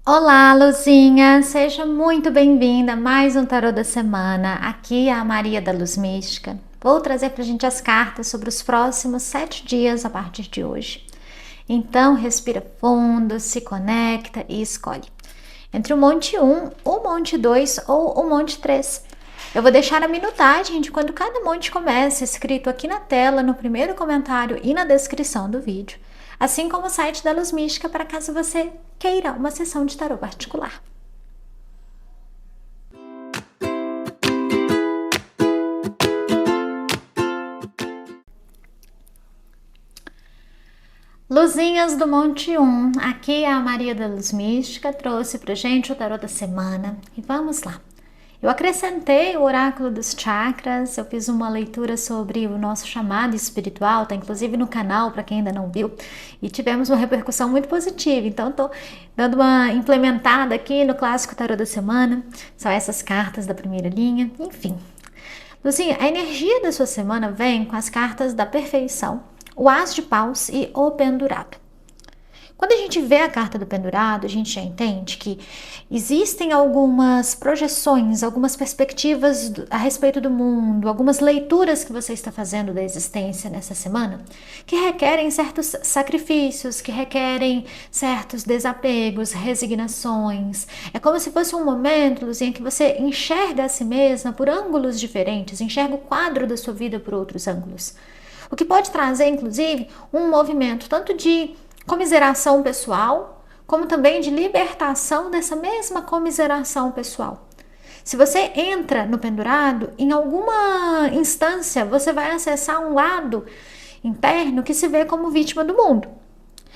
Olá, Luzinha! Seja muito bem-vinda a mais um Tarô da Semana. Aqui é a Maria da Luz Mística. Vou trazer para a gente as cartas sobre os próximos 7 dias a partir de hoje. Então, respira fundo, se conecta e escolhe entre o Monte 1, o Monte 2 ou o Monte 3. Eu vou deixar a minutagem de quando cada monte começa escrito aqui na tela, no primeiro comentário e na descrição do vídeo, assim como o site da Luz Mística para caso você queira uma sessão de tarô particular. Luzinhas do Monte 1, aqui é a Maria da Luz Mística, trouxe pra gente o tarô da semana e vamos lá. Eu acrescentei o oráculo dos chakras, eu fiz uma leitura sobre o nosso chamado espiritual, tá inclusive no canal para quem ainda não viu, e tivemos uma repercussão muito positiva, então tô dando uma implementada aqui no clássico tarô da semana, são essas cartas da primeira linha, enfim. Luzinha, a energia da sua semana vem com as cartas da perfeição, o As de Paus e o Pendurado. Quando a gente vê a carta do pendurado, a gente já entende que existem algumas projeções, algumas perspectivas a respeito do mundo, algumas leituras que você está fazendo da existência nessa semana, que requerem certos sacrifícios, que requerem certos desapegos, resignações. É como se fosse um momento, Luzinha, que você enxerga a si mesma por ângulos diferentes, enxerga o quadro da sua vida por outros ângulos. O que pode trazer, inclusive, um movimento tanto de comiseração pessoal, como também de libertação dessa mesma comiseração pessoal. Se você entra no pendurado, em alguma instância você vai acessar um lado interno que se vê como vítima do mundo.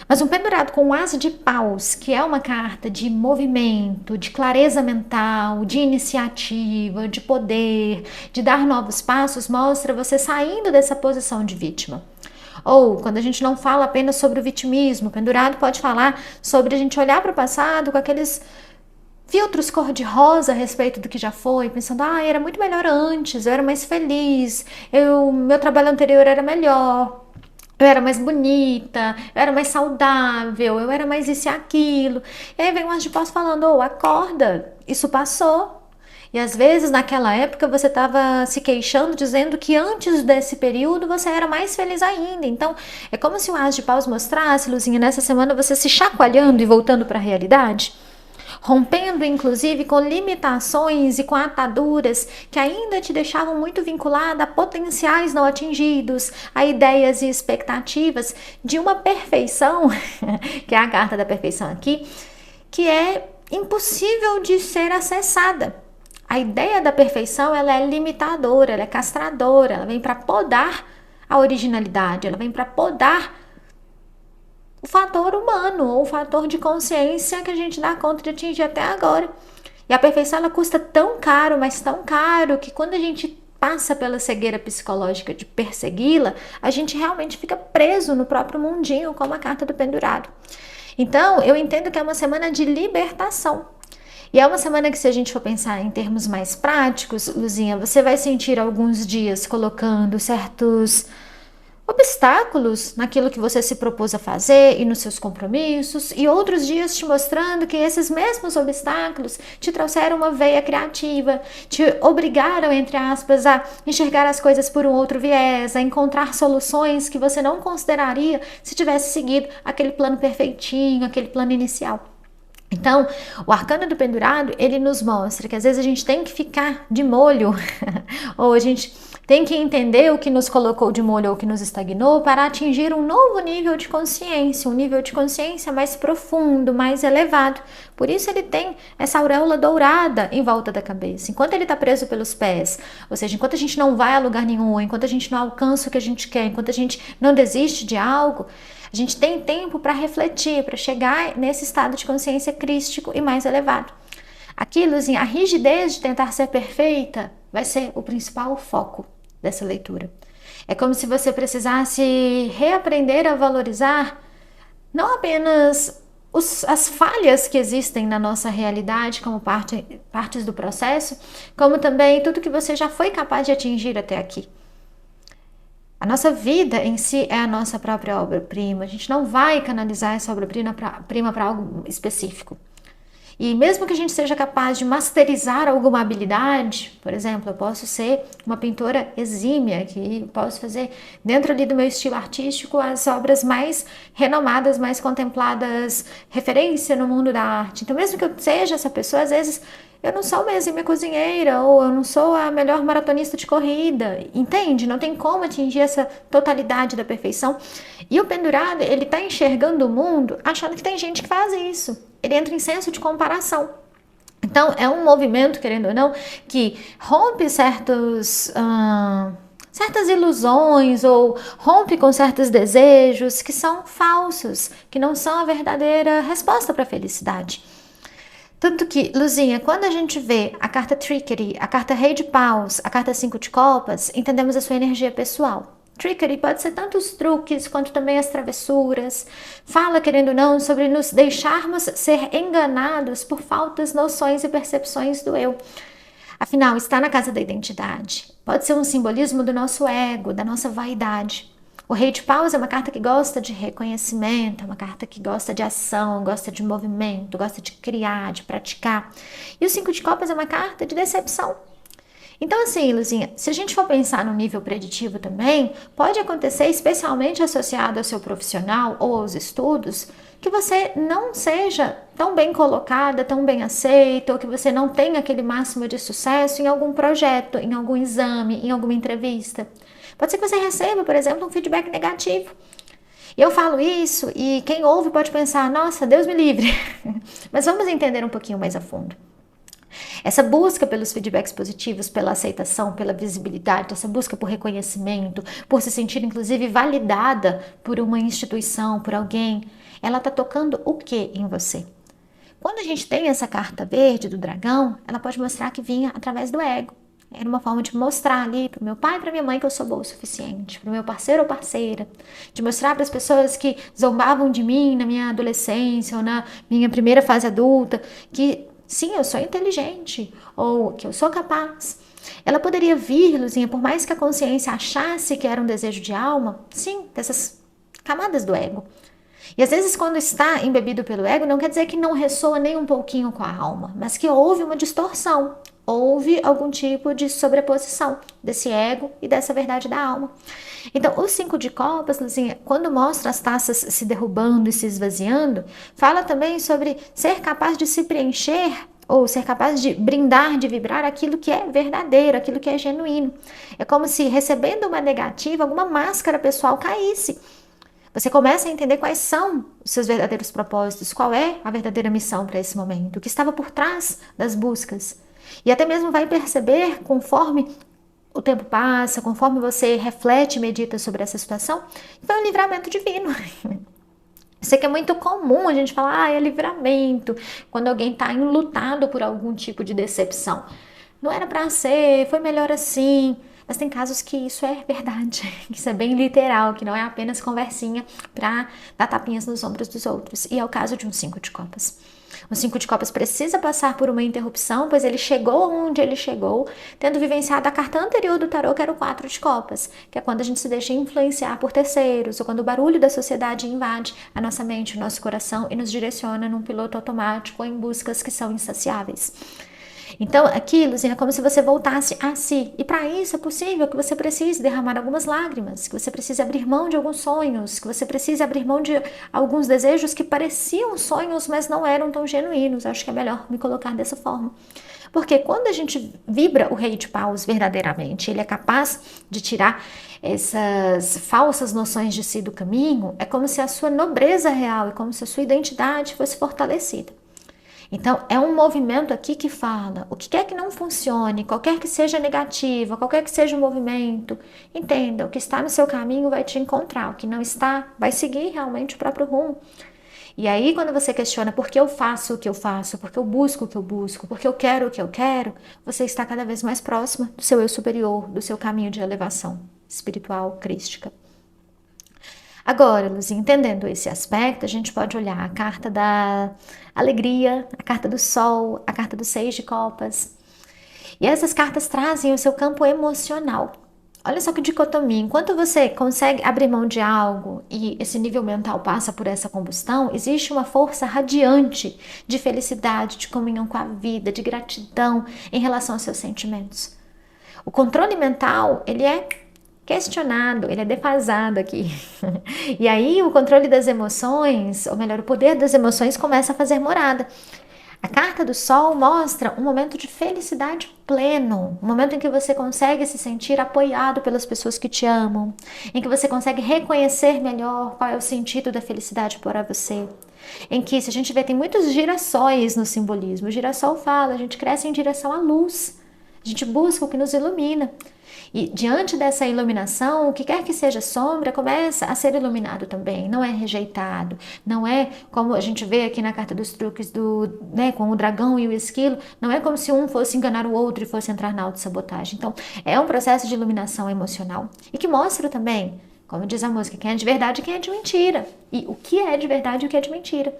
Mas um pendurado com o As de Paus, que é uma carta de movimento, de clareza mental, de iniciativa, de poder, de dar novos passos, mostra você saindo dessa posição de vítima. Ou, quando a gente não fala apenas sobre o vitimismo, o pendurado pode falar sobre a gente olhar para o passado com aqueles filtros cor-de-rosa a respeito do que já foi, pensando, era muito melhor antes, eu era mais feliz, meu trabalho anterior era melhor, eu era mais bonita, eu era mais saudável, eu era mais isso e aquilo. E aí vem o As de Paus falando, acorda, isso passou. E às vezes naquela época você estava se queixando, dizendo que antes desse período você era mais feliz ainda. Então é como se o As de Paus mostrasse, Luzinha, nessa semana você se chacoalhando e voltando para a realidade, rompendo inclusive com limitações e com ataduras que ainda te deixavam muito vinculada a potenciais não atingidos, a ideias e expectativas de uma perfeição, que é a carta da perfeição aqui, que é impossível de ser acessada. A ideia da perfeição, ela é limitadora, ela é castradora, ela vem para podar a originalidade, ela vem para podar o fator humano ou o fator de consciência que a gente dá conta de atingir até agora. E a perfeição, ela custa tão caro, mas tão caro, que quando a gente passa pela cegueira psicológica de persegui-la, a gente realmente fica preso no próprio mundinho, como a carta do pendurado. Então, eu entendo que é uma semana de libertação. E é uma semana que, se a gente for pensar em termos mais práticos, Luzinha, você vai sentir alguns dias colocando certos obstáculos naquilo que você se propôs a fazer e nos seus compromissos, e outros dias te mostrando que esses mesmos obstáculos te trouxeram uma veia criativa, te obrigaram, entre aspas, a enxergar as coisas por um outro viés, a encontrar soluções que você não consideraria se tivesse seguido aquele plano perfeitinho, aquele plano inicial. Então, o arcano do pendurado, ele nos mostra que às vezes a gente tem que ficar de molho, ou a gente tem que entender o que nos colocou de molho ou o que nos estagnou para atingir um novo nível de consciência, um nível de consciência mais profundo, mais elevado. Por isso ele tem essa auréola dourada em volta da cabeça. Enquanto ele está preso pelos pés, ou seja, enquanto a gente não vai a lugar nenhum, enquanto a gente não alcança o que a gente quer, enquanto a gente não desiste de algo, a gente tem tempo para refletir, para chegar nesse estado de consciência crístico e mais elevado. Aqui, Luzinha, a rigidez de tentar ser perfeita vai ser o principal foco dessa leitura. É como se você precisasse reaprender a valorizar não apenas as falhas que existem na nossa realidade como partes do processo, como também tudo que você já foi capaz de atingir até aqui. A nossa vida em si é a nossa própria obra-prima. A gente não vai canalizar essa obra-prima para algo específico. E mesmo que a gente seja capaz de masterizar alguma habilidade, por exemplo, eu posso ser uma pintora exímia, que posso fazer dentro ali do meu estilo artístico as obras mais renomadas, mais contempladas, referência no mundo da arte. Então, mesmo que eu seja essa pessoa, às vezes eu não sou uma exímia cozinheira ou eu não sou a melhor maratonista de corrida, entende? Não tem como atingir essa totalidade da perfeição. E o pendurado, ele tá enxergando o mundo achando que tem gente que faz isso. Ele entra em senso de comparação. Então, é um movimento, querendo ou não, que rompe certas ilusões ou rompe com certos desejos que são falsos, que não são a verdadeira resposta para a felicidade. Tanto que, Luzinha, quando a gente vê a carta Trickery, a carta Rei de Paus, a carta 5 de Copas, entendemos a sua energia pessoal. Trickery pode ser tanto os truques quanto também as travessuras. Fala, querendo ou não, sobre nos deixarmos ser enganados por faltas, noções e percepções do eu. Afinal, está na casa da identidade. Pode ser um simbolismo do nosso ego, da nossa vaidade. O Rei de Paus é uma carta que gosta de reconhecimento, é uma carta que gosta de ação, gosta de movimento, gosta de criar, de praticar. E o 5 de Copas é uma carta de decepção. Então, assim, Luzinha, se a gente for pensar no nível preditivo também, pode acontecer, especialmente associado ao seu profissional ou aos estudos, que você não seja tão bem colocada, tão bem aceita, ou que você não tenha aquele máximo de sucesso em algum projeto, em algum exame, em alguma entrevista. Pode ser que você receba, por exemplo, um feedback negativo. Eu falo isso e quem ouve pode pensar, nossa, Deus me livre. Mas vamos entender um pouquinho mais a fundo. Essa busca pelos feedbacks positivos, pela aceitação, pela visibilidade, essa busca por reconhecimento, por se sentir inclusive validada por uma instituição, por alguém, ela está tocando o que em você? Quando a gente tem essa carta verde do dragão, ela pode mostrar que vinha através do ego. Era uma forma de mostrar ali para o meu pai e para minha mãe que eu sou boa o suficiente, para o meu parceiro ou parceira, de mostrar para as pessoas que zombavam de mim na minha adolescência ou na minha primeira fase adulta, que sim, eu sou inteligente, ou que eu sou capaz. Ela poderia vir, Luzinha, por mais que a consciência achasse que era um desejo de alma, sim, dessas camadas do ego. E às vezes quando está embebido pelo ego, não quer dizer que não ressoa nem um pouquinho com a alma, mas que houve uma distorção, houve algum tipo de sobreposição desse ego e dessa verdade da alma. Então, o 5 de Copas, Luzinha, quando mostra as taças se derrubando e se esvaziando, fala também sobre ser capaz de se preencher ou ser capaz de brindar, de vibrar aquilo que é verdadeiro, aquilo que é genuíno. É como se recebendo uma negativa, alguma máscara pessoal caísse. Você começa a entender quais são os seus verdadeiros propósitos, qual é a verdadeira missão para esse momento, o que estava por trás das buscas. E até mesmo vai perceber, conforme o tempo passa, conforme você reflete e medita sobre essa situação, foi um livramento divino. Sei que é muito comum a gente falar, é livramento, quando alguém está enlutado por algum tipo de decepção. Não era para ser, foi melhor assim. Mas tem casos que isso é verdade, que isso é bem literal, que não é apenas conversinha para dar tapinhas nos ombros dos outros. E é o caso de um 5 de copas. O 5 de copas precisa passar por uma interrupção, pois ele chegou onde ele chegou, tendo vivenciado a carta anterior do tarô, que era o 4 de copas, que é quando a gente se deixa influenciar por terceiros, ou quando o barulho da sociedade invade a nossa mente, o nosso coração e nos direciona num piloto automático ou em buscas que são insaciáveis. Então, aqui, Luzinha, é como se você voltasse a si. E para isso é possível que você precise derramar algumas lágrimas, que você precise abrir mão de alguns sonhos, que você precise abrir mão de alguns desejos que pareciam sonhos, mas não eram tão genuínos. Acho que é melhor me colocar dessa forma. Porque quando a gente vibra o Rei de Paus verdadeiramente, ele é capaz de tirar essas falsas noções de si do caminho, é como se a sua nobreza real, é como se a sua identidade fosse fortalecida. Então, é um movimento aqui que fala, o que quer que não funcione, qualquer que seja negativa, qualquer que seja o movimento, entenda, o que está no seu caminho vai te encontrar, o que não está, vai seguir realmente o próprio rumo. E aí, quando você questiona por que eu faço o que eu faço, por que eu busco o que eu busco, por que eu quero o que eu quero, você está cada vez mais próxima do seu eu superior, do seu caminho de elevação espiritual, crística. Agora, Luzinha, entendendo esse aspecto, a gente pode olhar a carta da alegria, a carta do sol, a carta do 6 de copas. E essas cartas trazem o seu campo emocional. Olha só que dicotomia. Enquanto você consegue abrir mão de algo e esse nível mental passa por essa combustão, existe uma força radiante de felicidade, de comunhão com a vida, de gratidão em relação aos seus sentimentos. O controle mental, ele é questionado, ele é defasado aqui. E aí o controle das emoções, ou melhor, o poder das emoções começa a fazer morada. A carta do Sol mostra um momento de felicidade pleno, um momento em que você consegue se sentir apoiado pelas pessoas que te amam, em que você consegue reconhecer melhor qual é o sentido da felicidade para você. Em que, se a gente vê, tem muitos girassóis no simbolismo. O girassol fala, a gente cresce em direção à luz, a gente busca o que nos ilumina. E diante dessa iluminação, o que quer que seja sombra começa a ser iluminado também, não é rejeitado, não é como a gente vê aqui na carta dos truques com o dragão e o esquilo, não é como se um fosse enganar o outro e fosse entrar na autossabotagem. Então, é um processo de iluminação emocional e que mostra também, como diz a música, quem é de verdade e quem é de mentira, e o que é de verdade e o que é de mentira.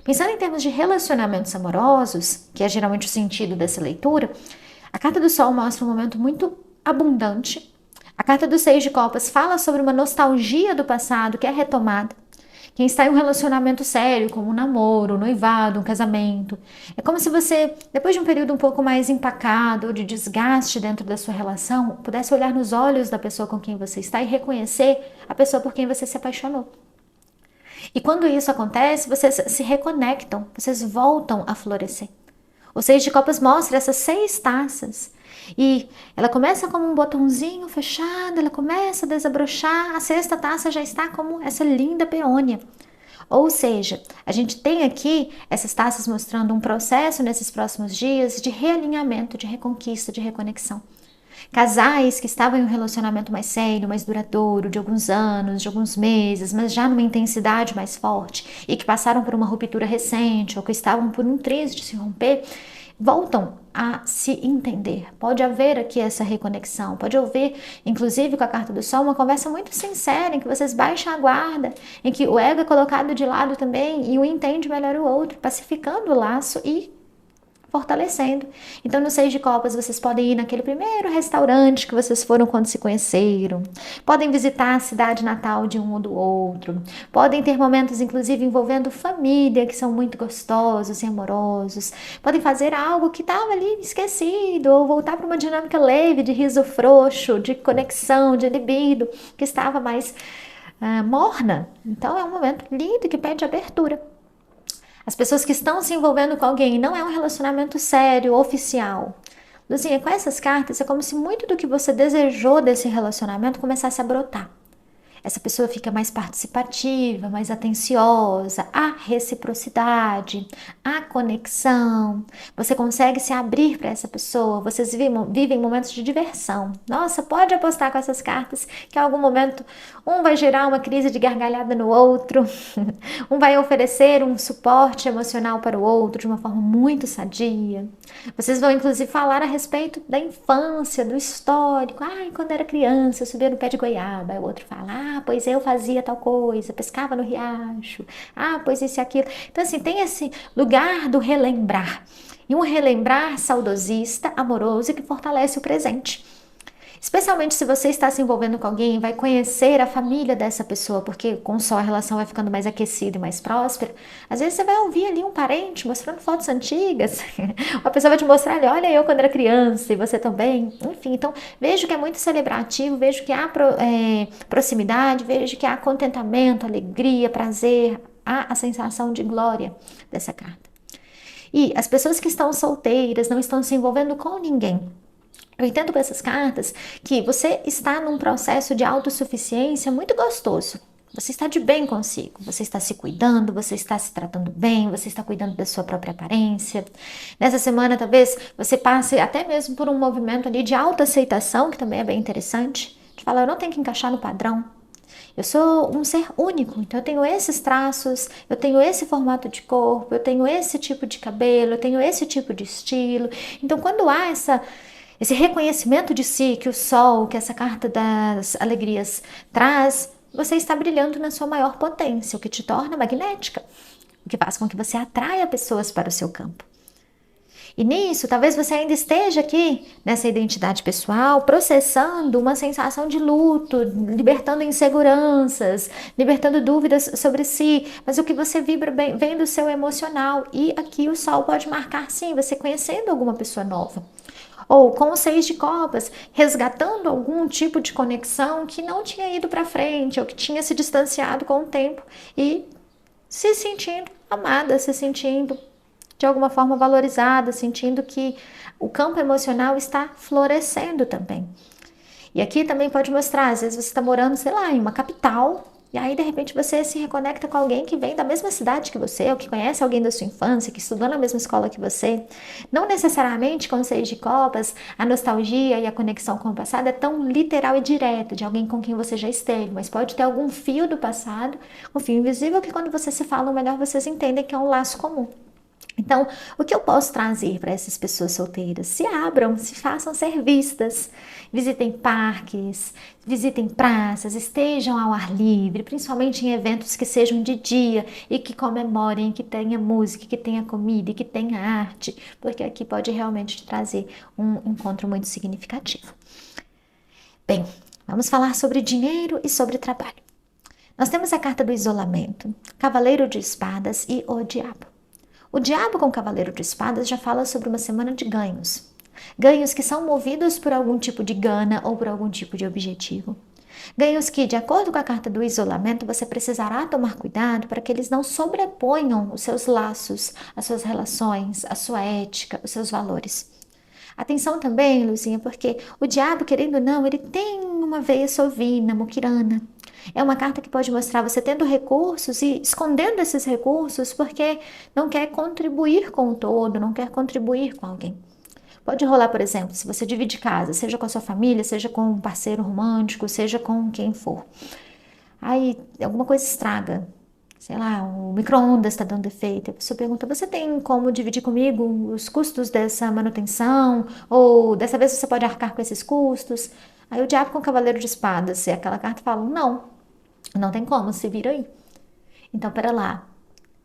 Pensando em termos de relacionamentos amorosos, que é geralmente o sentido dessa leitura, a carta do Sol mostra um momento muito abundante. A carta dos 6 de copas fala sobre uma nostalgia do passado que é retomada. Quem está em um relacionamento sério, como um namoro, um noivado, um casamento, é como se você, depois de um período um pouco mais empacado, de desgaste dentro da sua relação, pudesse olhar nos olhos da pessoa com quem você está e reconhecer a pessoa por quem você se apaixonou. E quando isso acontece, vocês se reconectam, vocês voltam a florescer. O 6 de copas mostra essas 6 taças. E ela começa como um botãozinho fechado, ela começa a desabrochar, a 6ª taça já está como essa linda peônia. Ou seja, a gente tem aqui essas taças mostrando um processo nesses próximos dias de realinhamento, de reconquista, de reconexão. Casais que estavam em um relacionamento mais sério, mais duradouro, de alguns anos, de alguns meses, mas já numa intensidade mais forte e que passaram por uma ruptura recente ou que estavam por um triz de se romper, voltam a se entender. Pode haver aqui essa reconexão, pode haver, inclusive com a carta do Sol, uma conversa muito sincera em que vocês baixam a guarda, em que o ego é colocado de lado também e um entende melhor o outro, pacificando o laço e fortalecendo. Então, no 6 de copas, vocês podem ir naquele primeiro restaurante que vocês foram quando se conheceram, podem visitar a cidade natal de um ou do outro, podem ter momentos, inclusive, envolvendo família, que são muito gostosos e amorosos, podem fazer algo que estava ali esquecido, ou voltar para uma dinâmica leve de riso frouxo, de conexão, de libido, que estava mais morna. Então, é um momento lindo que pede abertura. As pessoas que estão se envolvendo com alguém não é um relacionamento sério, oficial. Luzinha, com essas cartas é como se muito do que você desejou desse relacionamento começasse a brotar. Essa pessoa fica mais participativa, mais atenciosa, há reciprocidade, há conexão. Você consegue se abrir para essa pessoa, vocês vivem momentos de diversão. Nossa, pode apostar com essas cartas que em algum momento um vai gerar uma crise de gargalhada no outro, um vai oferecer um suporte emocional para o outro de uma forma muito sadia. Vocês vão inclusive falar a respeito da infância, do histórico. Ai, quando era criança, eu subia no pé de goiaba. Aí o outro fala, pois eu fazia tal coisa, pescava no riacho. Pois isso e aquilo. Então, assim, tem esse lugar do relembrar. E um relembrar saudosista, amoroso e que fortalece o presente. Especialmente se você está se envolvendo com alguém, vai conhecer a família dessa pessoa, porque com o sol a relação vai ficando mais aquecida e mais próspera. Às vezes você vai ouvir ali um parente mostrando fotos antigas, uma pessoa vai te mostrar, olha eu quando era criança e você também. Enfim, então vejo que é muito celebrativo, vejo que há proximidade, vejo que há contentamento, alegria, prazer, há a sensação de glória dessa carta. E as pessoas que estão solteiras, não estão se envolvendo com ninguém. Eu entendo com essas cartas que você está num processo de autossuficiência muito gostoso. Você está de bem consigo, você está se cuidando, você está se tratando bem, você está cuidando da sua própria aparência. Nessa semana, talvez, você passe até mesmo por um movimento ali de autoaceitação, que também é bem interessante. De falar, eu não tenho que encaixar no padrão. Eu sou um ser único, então eu tenho esses traços, eu tenho esse formato de corpo, eu tenho esse tipo de cabelo, eu tenho esse tipo de estilo. Então, quando há esse reconhecimento de si que o sol, que essa carta das alegrias traz, você está brilhando na sua maior potência, o que te torna magnética, o que faz com que você atraia pessoas para o seu campo. E nisso, talvez você ainda esteja aqui nessa identidade pessoal, processando uma sensação de luto, libertando inseguranças, libertando dúvidas sobre si, mas o que você vibra bem, vem do seu emocional. E aqui o sol pode marcar, sim, você conhecendo alguma pessoa nova. Ou com o 6 de copas, resgatando algum tipo de conexão que não tinha ido para frente, ou que tinha se distanciado com o tempo e se sentindo amada, se sentindo de alguma forma valorizada, sentindo que o campo emocional está florescendo também. E aqui também pode mostrar, às vezes você está morando, sei lá, em uma capital, e aí de repente você se reconecta com alguém que vem da mesma cidade que você, ou que conhece alguém da sua infância, que estudou na mesma escola que você. Não necessariamente com o 6 de copas, a nostalgia e a conexão com o passado é tão literal e direta de alguém com quem você já esteve, mas pode ter algum fio do passado, um fio invisível que quando vocês se falam melhor vocês entendem que é um laço comum. Então, o que eu posso trazer para essas pessoas solteiras? Se abram, se façam ser vistas, visitem parques, visitem praças, estejam ao ar livre, principalmente em eventos que sejam de dia e que comemorem, que tenha música, que tenha comida e que tenha arte, porque aqui pode realmente trazer um encontro muito significativo. Bem, vamos falar sobre dinheiro e sobre trabalho. Nós temos a carta do isolamento, Cavaleiro de Espadas e o Diabo. O diabo com o cavaleiro de espadas já fala sobre uma semana de ganhos. Ganhos que são movidos por algum tipo de gana ou por algum tipo de objetivo. Ganhos que, de acordo com a carta do isolamento, você precisará tomar cuidado para que eles não sobreponham os seus laços, as suas relações, a sua ética, os seus valores. Atenção também, Luzinha, porque o diabo, querendo ou não, ele tem uma veia sovina, muquirana. É uma carta que pode mostrar você tendo recursos e escondendo esses recursos porque não quer contribuir com o todo, não quer contribuir com alguém. Pode rolar, por exemplo, se você divide casa, seja com a sua família, seja com um parceiro romântico, seja com quem for. Aí alguma coisa estraga, sei lá, o micro-ondas está dando defeito. A pessoa pergunta, você tem como dividir comigo os custos dessa manutenção? Ou dessa vez você pode arcar com esses custos? Aí o diabo com o cavaleiro de espadas, e aquela carta fala, não tem como, se vira aí. Então, pera lá,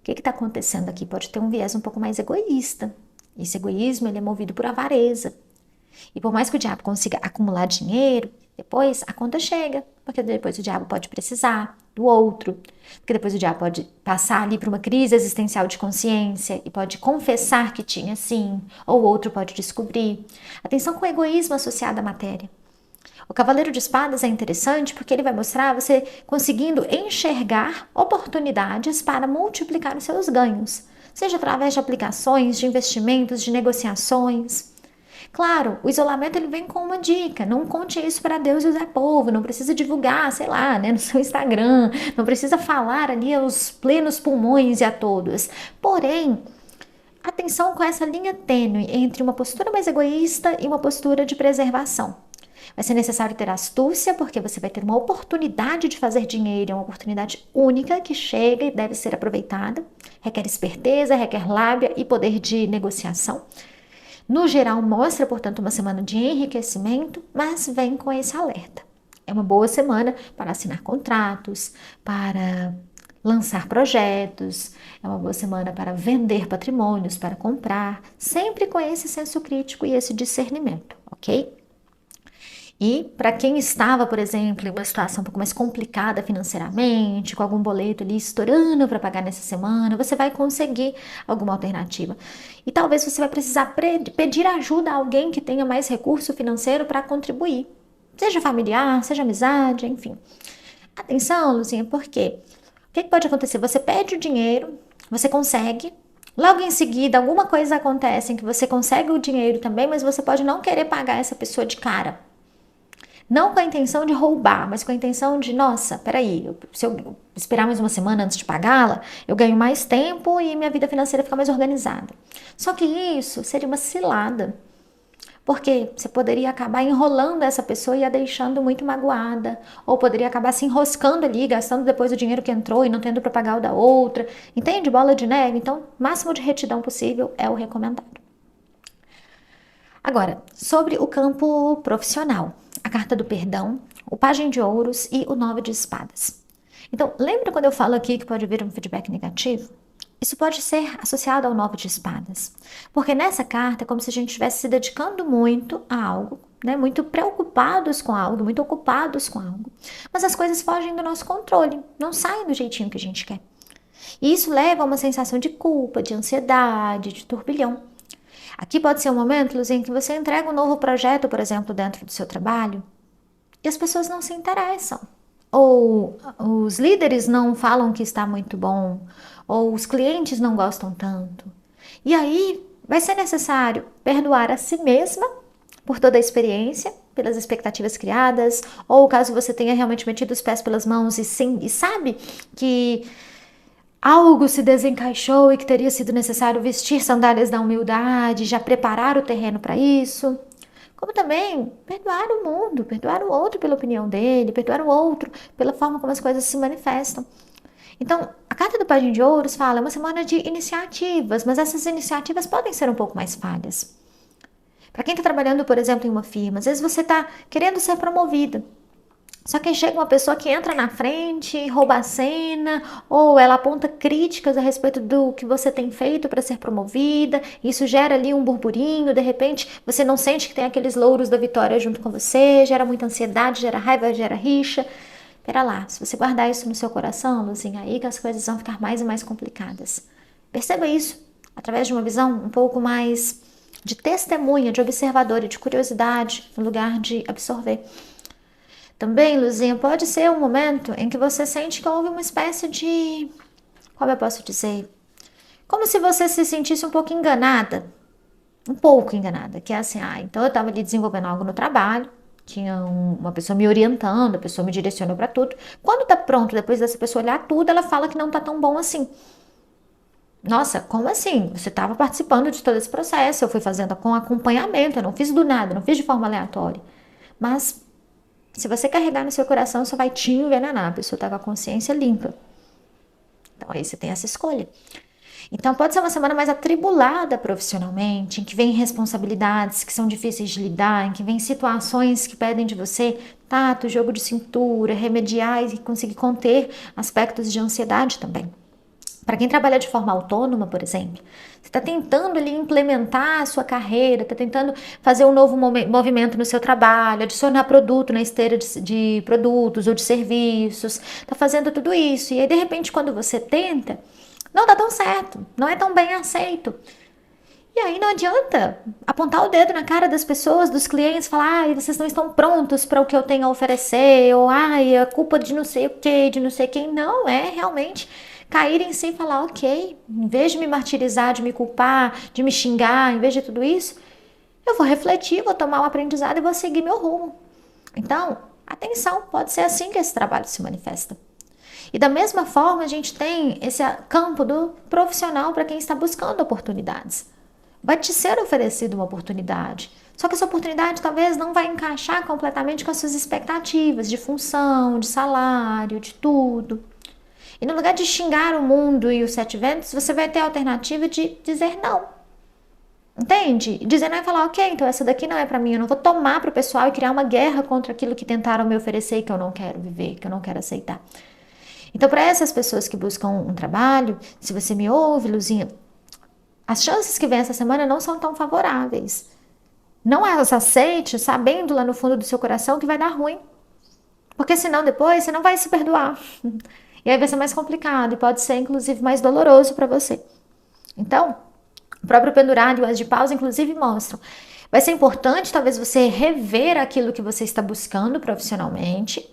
o que está acontecendo aqui? Pode ter um viés um pouco mais egoísta. Esse egoísmo, ele é movido por avareza. E por mais que o diabo consiga acumular dinheiro, depois a conta chega, porque depois o diabo pode precisar do outro, porque depois o diabo pode passar ali por uma crise existencial de consciência e pode confessar que tinha sim, ou o outro pode descobrir. Atenção com o egoísmo associado à matéria. O Cavaleiro de Espadas é interessante porque ele vai mostrar você conseguindo enxergar oportunidades para multiplicar os seus ganhos, seja através de aplicações, de investimentos, de negociações. Claro, o isolamento ele vem com uma dica, não conte isso para Deus e o Zé Povo, não precisa divulgar, sei lá, né, no seu Instagram, não precisa falar ali aos plenos pulmões e a todos. Porém, atenção com essa linha tênue entre uma postura mais egoísta e uma postura de preservação. Vai ser necessário ter astúcia, porque você vai ter uma oportunidade de fazer dinheiro, é uma oportunidade única que chega e deve ser aproveitada. Requer esperteza, requer lábia e poder de negociação. No geral, mostra, portanto, uma semana de enriquecimento, mas vem com esse alerta. É uma boa semana para assinar contratos, para lançar projetos, é uma boa semana para vender patrimônios, para comprar, sempre com esse senso crítico e esse discernimento, ok? E para quem estava, por exemplo, em uma situação um pouco mais complicada financeiramente, com algum boleto ali estourando para pagar nessa semana, você vai conseguir alguma alternativa. E talvez você vai precisar pedir ajuda a alguém que tenha mais recurso financeiro para contribuir. Seja familiar, seja amizade, enfim. Atenção, Luzinha, por quê? O que pode acontecer? Você pede o dinheiro, você consegue, logo em seguida alguma coisa acontece em que você consegue o dinheiro também, mas você pode não querer pagar essa pessoa de cara. Não com a intenção de roubar, mas com a intenção de, nossa, peraí, se eu esperar mais uma semana antes de pagá-la, eu ganho mais tempo e minha vida financeira fica mais organizada. Só que isso seria uma cilada, porque você poderia acabar enrolando essa pessoa e a deixando muito magoada, ou poderia acabar se enroscando ali, gastando depois o dinheiro que entrou e não tendo para pagar o da outra. Entende? Bola de neve? Então, máximo de retidão possível é o recomendado. Agora, sobre o campo profissional, a carta do perdão, o pajem de ouros e o 9 de espadas. Então, lembra quando eu falo aqui que pode vir um feedback negativo? Isso pode ser associado ao 9 de espadas, porque nessa carta é como se a gente estivesse se dedicando muito a algo, né? Muito preocupados com algo, muito ocupados com algo, mas as coisas fogem do nosso controle, não saem do jeitinho que a gente quer. E isso leva a uma sensação de culpa, de ansiedade, de turbilhão. Aqui pode ser um momento, Luz, em que você entrega um novo projeto, por exemplo, dentro do seu trabalho, e as pessoas não se interessam. Ou os líderes não falam que está muito bom, ou os clientes não gostam tanto. E aí vai ser necessário perdoar a si mesma por toda a experiência, pelas expectativas criadas, ou caso você tenha realmente metido os pés pelas mãos e sabe que algo se desencaixou e que teria sido necessário vestir sandálias da humildade, já preparar o terreno para isso. Como também perdoar o mundo, perdoar o outro pela opinião dele, perdoar o outro pela forma como as coisas se manifestam. Então, a carta do Pajem de Ouros fala, é uma semana de iniciativas, mas essas iniciativas podem ser um pouco mais falhas. Para quem está trabalhando, por exemplo, em uma firma, às vezes você está querendo ser promovido. Só que aí chega uma pessoa que entra na frente, rouba a cena, ou ela aponta críticas a respeito do que você tem feito para ser promovida, isso gera ali um burburinho, de repente você não sente que tem aqueles louros da vitória junto com você, gera muita ansiedade, gera raiva, gera rixa. Pera lá, se você guardar isso no seu coração, Luzinha, aí que as coisas vão ficar mais e mais complicadas. Perceba isso através de uma visão um pouco mais de testemunha, de observador e de curiosidade, no lugar de absorver. Também, Luzinha, pode ser um momento em que você sente que houve uma espécie de... Como eu posso dizer? Como se você se sentisse um pouco enganada. Um pouco enganada. Que é assim, então eu estava ali desenvolvendo algo no trabalho, tinha uma pessoa me orientando, a pessoa me direcionou para tudo. Quando tá pronto, depois dessa pessoa olhar tudo, ela fala que não tá tão bom assim. Nossa, como assim? Você estava participando de todo esse processo, eu fui fazendo com acompanhamento, eu não fiz do nada, não fiz de forma aleatória. Mas se você carregar no seu coração, só vai te envenenar. A pessoa está com a consciência limpa. Então aí você tem essa escolha. Então pode ser uma semana mais atribulada profissionalmente, em que vem responsabilidades que são difíceis de lidar, em que vem situações que pedem de você tato, jogo de cintura, remediar e conseguir conter aspectos de ansiedade também. Para quem trabalha de forma autônoma, por exemplo, você está tentando ali implementar a sua carreira, está tentando fazer um novo movimento no seu trabalho, adicionar produto na esteira de produtos ou de serviços, está fazendo tudo isso. E aí, de repente, quando você tenta, não dá tão certo, não é tão bem aceito. E aí não adianta apontar o dedo na cara das pessoas, dos clientes, falar, vocês não estão prontos para o que eu tenho a oferecer, ou é culpa de não sei o que, de não sei quem. Não, é realmente cair em si e falar, ok, em vez de me martirizar, de me culpar, de me xingar, em vez de tudo isso, eu vou refletir, vou tomar um aprendizado e vou seguir meu rumo. Então, atenção, pode ser assim que esse trabalho se manifesta. E da mesma forma, a gente tem esse campo do profissional para quem está buscando oportunidades. Vai te ser oferecida uma oportunidade. Só que essa oportunidade talvez não vai encaixar completamente com as suas expectativas de função, de salário, de tudo. E no lugar de xingar o mundo e os 7 ventos, você vai ter a alternativa de dizer não. Entende? Dizer não e falar, ok, então essa daqui não é pra mim, eu não vou tomar pro pessoal e criar uma guerra contra aquilo que tentaram me oferecer e que eu não quero viver, que eu não quero aceitar. Então, para essas pessoas que buscam um trabalho, se você me ouve, Luzinha, as chances que vem essa semana não são tão favoráveis. Não as aceite sabendo lá no fundo do seu coração que vai dar ruim. Porque senão depois você não vai se perdoar. E aí vai ser mais complicado e pode ser inclusive mais doloroso para você. Então, o próprio pendurado e o as de paus inclusive mostram. Vai ser importante talvez você rever aquilo que você está buscando profissionalmente.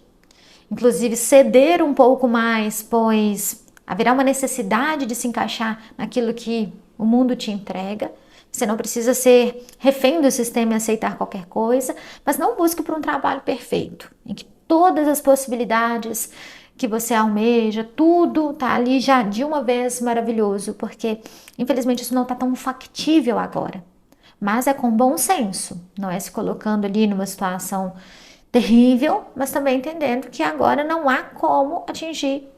Inclusive ceder um pouco mais, pois haverá uma necessidade de se encaixar naquilo que o mundo te entrega. Você não precisa ser refém do sistema e aceitar qualquer coisa, mas não busque por um trabalho perfeito, em que todas as possibilidades que você almeja, tudo tá ali já de uma vez maravilhoso, porque infelizmente isso não tá tão factível agora. Mas é com bom senso, não é se colocando ali numa situação terrível, mas também entendendo que agora não há como atingir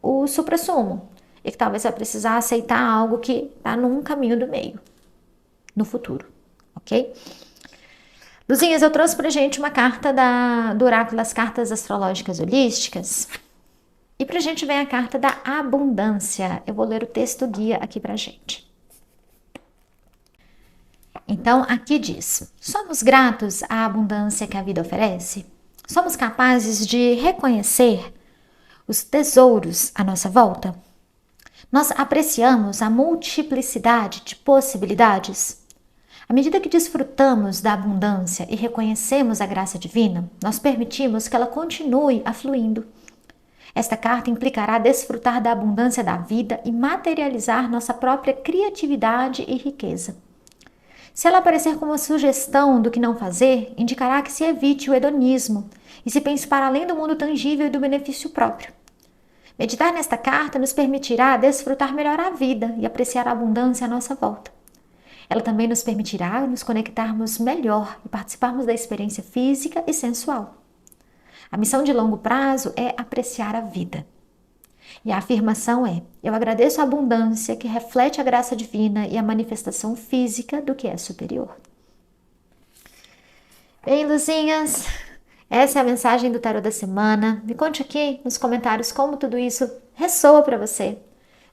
o suprassumo e que talvez vai precisar aceitar algo que está num caminho do meio no futuro, ok? Luzinhas, eu trouxe pra gente uma carta do oráculo das cartas astrológicas holísticas E pra gente vem a carta da abundância. Eu vou ler o texto guia aqui pra gente. Então, aqui diz: somos gratos à abundância que a vida oferece? Somos capazes de reconhecer os tesouros à nossa volta? Nós apreciamos a multiplicidade de possibilidades? À medida que desfrutamos da abundância e reconhecemos a graça divina, nós permitimos que ela continue afluindo. Esta carta implicará desfrutar da abundância da vida e materializar nossa própria criatividade e riqueza. Se ela aparecer como uma sugestão do que não fazer, indicará que se evite o hedonismo e se pense para além do mundo tangível e do benefício próprio. Meditar nesta carta nos permitirá desfrutar melhor a vida e apreciar a abundância à nossa volta. Ela também nos permitirá nos conectarmos melhor e participarmos da experiência física e sensual. A missão de longo prazo é apreciar a vida. E a afirmação é: eu agradeço a abundância que reflete a graça divina e a manifestação física do que é superior. Bem, Luzinhas, essa é a mensagem do tarô da semana. Me conte aqui nos comentários como tudo isso ressoa para você.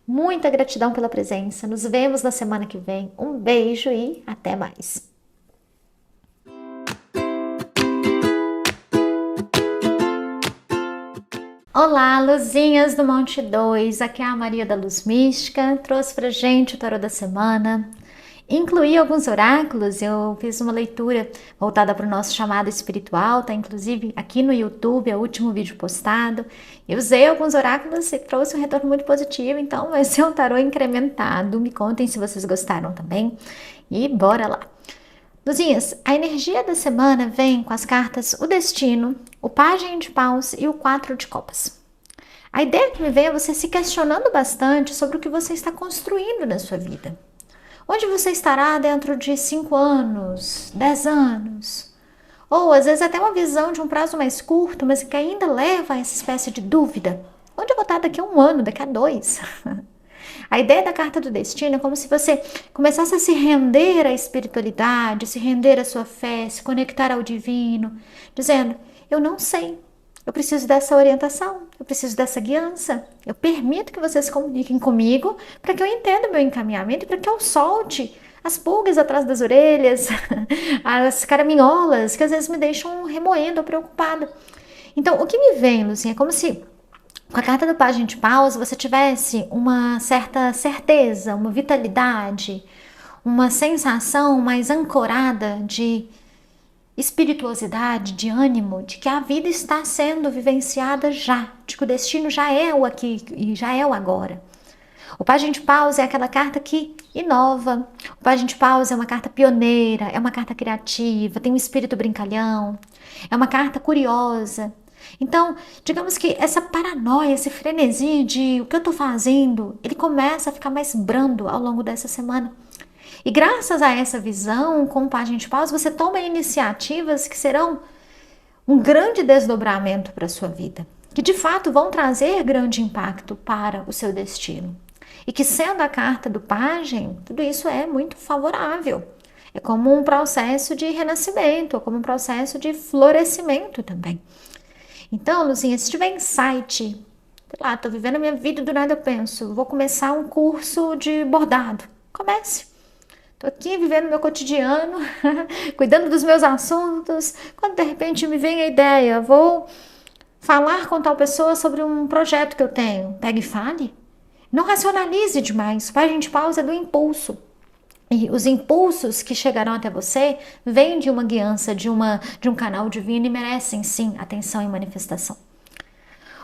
Muita gratidão pela presença. Nos vemos na semana que vem. Um beijo e até mais. Olá, luzinhas do Monte 2, aqui é a Maria da Luz Mística, trouxe pra gente o tarô da semana, incluí alguns oráculos, eu fiz uma leitura voltada para o nosso chamado espiritual, tá inclusive aqui no YouTube, é o último vídeo postado, eu usei alguns oráculos e trouxe um retorno muito positivo, então vai ser um tarô incrementado, me contem se vocês gostaram também, e bora lá! Luzinhas, a energia da semana vem com as cartas o Destino, o Pajem de Paus e o 4 de Copas. A ideia que me veio é você se questionando bastante sobre o que você está construindo na sua vida. Onde você estará dentro de 5 anos, 10 anos? Ou às vezes até uma visão de um prazo mais curto, mas que ainda leva a essa espécie de dúvida. Onde eu vou estar daqui a 1 ano, daqui a 2? A ideia da carta do destino é como se você começasse a se render à espiritualidade, se render à sua fé, se conectar ao divino, dizendo: eu não sei, eu preciso dessa orientação, eu preciso dessa guiança, eu permito que vocês se comuniquem comigo para que eu entenda o meu encaminhamento e para que eu solte as pulgas atrás das orelhas, as caraminholas que às vezes me deixam remoendo ou preocupada. Então, o que me vem, Lucinha, é como se com a carta do Pajem de Paus você tivesse uma certa certeza, uma vitalidade, uma sensação mais ancorada de espirituosidade, de ânimo, de que a vida está sendo vivenciada já, de que o destino já é o aqui e já é o agora. O Pajem de Paus é aquela carta que inova, o Pajem de Paus é uma carta pioneira, é uma carta criativa, tem um espírito brincalhão, é uma carta curiosa. Então, digamos que essa paranoia, esse frenesi de o que eu tô fazendo, ele começa a ficar mais brando ao longo dessa semana. E graças a essa visão, com o Pajem de Paus, você toma iniciativas que serão um grande desdobramento para a sua vida, que de fato vão trazer grande impacto para o seu destino. E que sendo a carta do Pajem, tudo isso é muito favorável. É como um processo de renascimento, como um processo de florescimento também. Então, Luzinha, se tiver insight, sei lá, tô vivendo a minha vida e do nada eu penso, vou começar um curso de bordado. Comece. Tô aqui vivendo meu cotidiano, cuidando dos meus assuntos, quando de repente me vem a ideia, vou falar com tal pessoa sobre um projeto que eu tenho. Pegue e fale. Não racionalize demais. O Pajem de Paus é do impulso. E os impulsos que chegarão até você vêm de uma guiança, de um canal divino e merecem sim atenção e manifestação.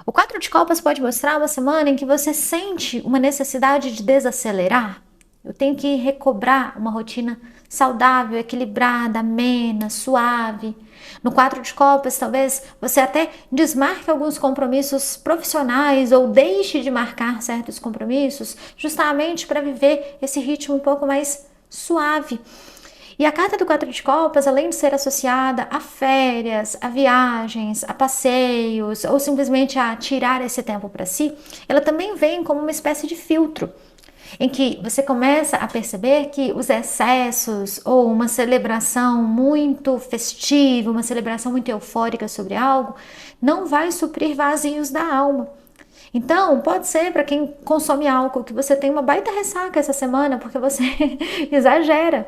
O 4 de Copas pode mostrar uma semana em que você sente uma necessidade de desacelerar. Eu tenho que recobrar uma rotina saudável, equilibrada, amena, suave. No 4 de Copas, talvez você até desmarque alguns compromissos profissionais ou deixe de marcar certos compromissos, justamente para viver esse ritmo um pouco mais suave. E a carta do 4 de Copas, além de ser associada a férias, a viagens, a passeios ou simplesmente a tirar esse tempo para si, ela também vem como uma espécie de filtro, em que você começa a perceber que os excessos ou uma celebração muito festiva, uma celebração muito eufórica sobre algo, não vai suprir vazios da alma. Então, pode ser para quem consome álcool que você tem uma baita ressaca essa semana porque você exagera.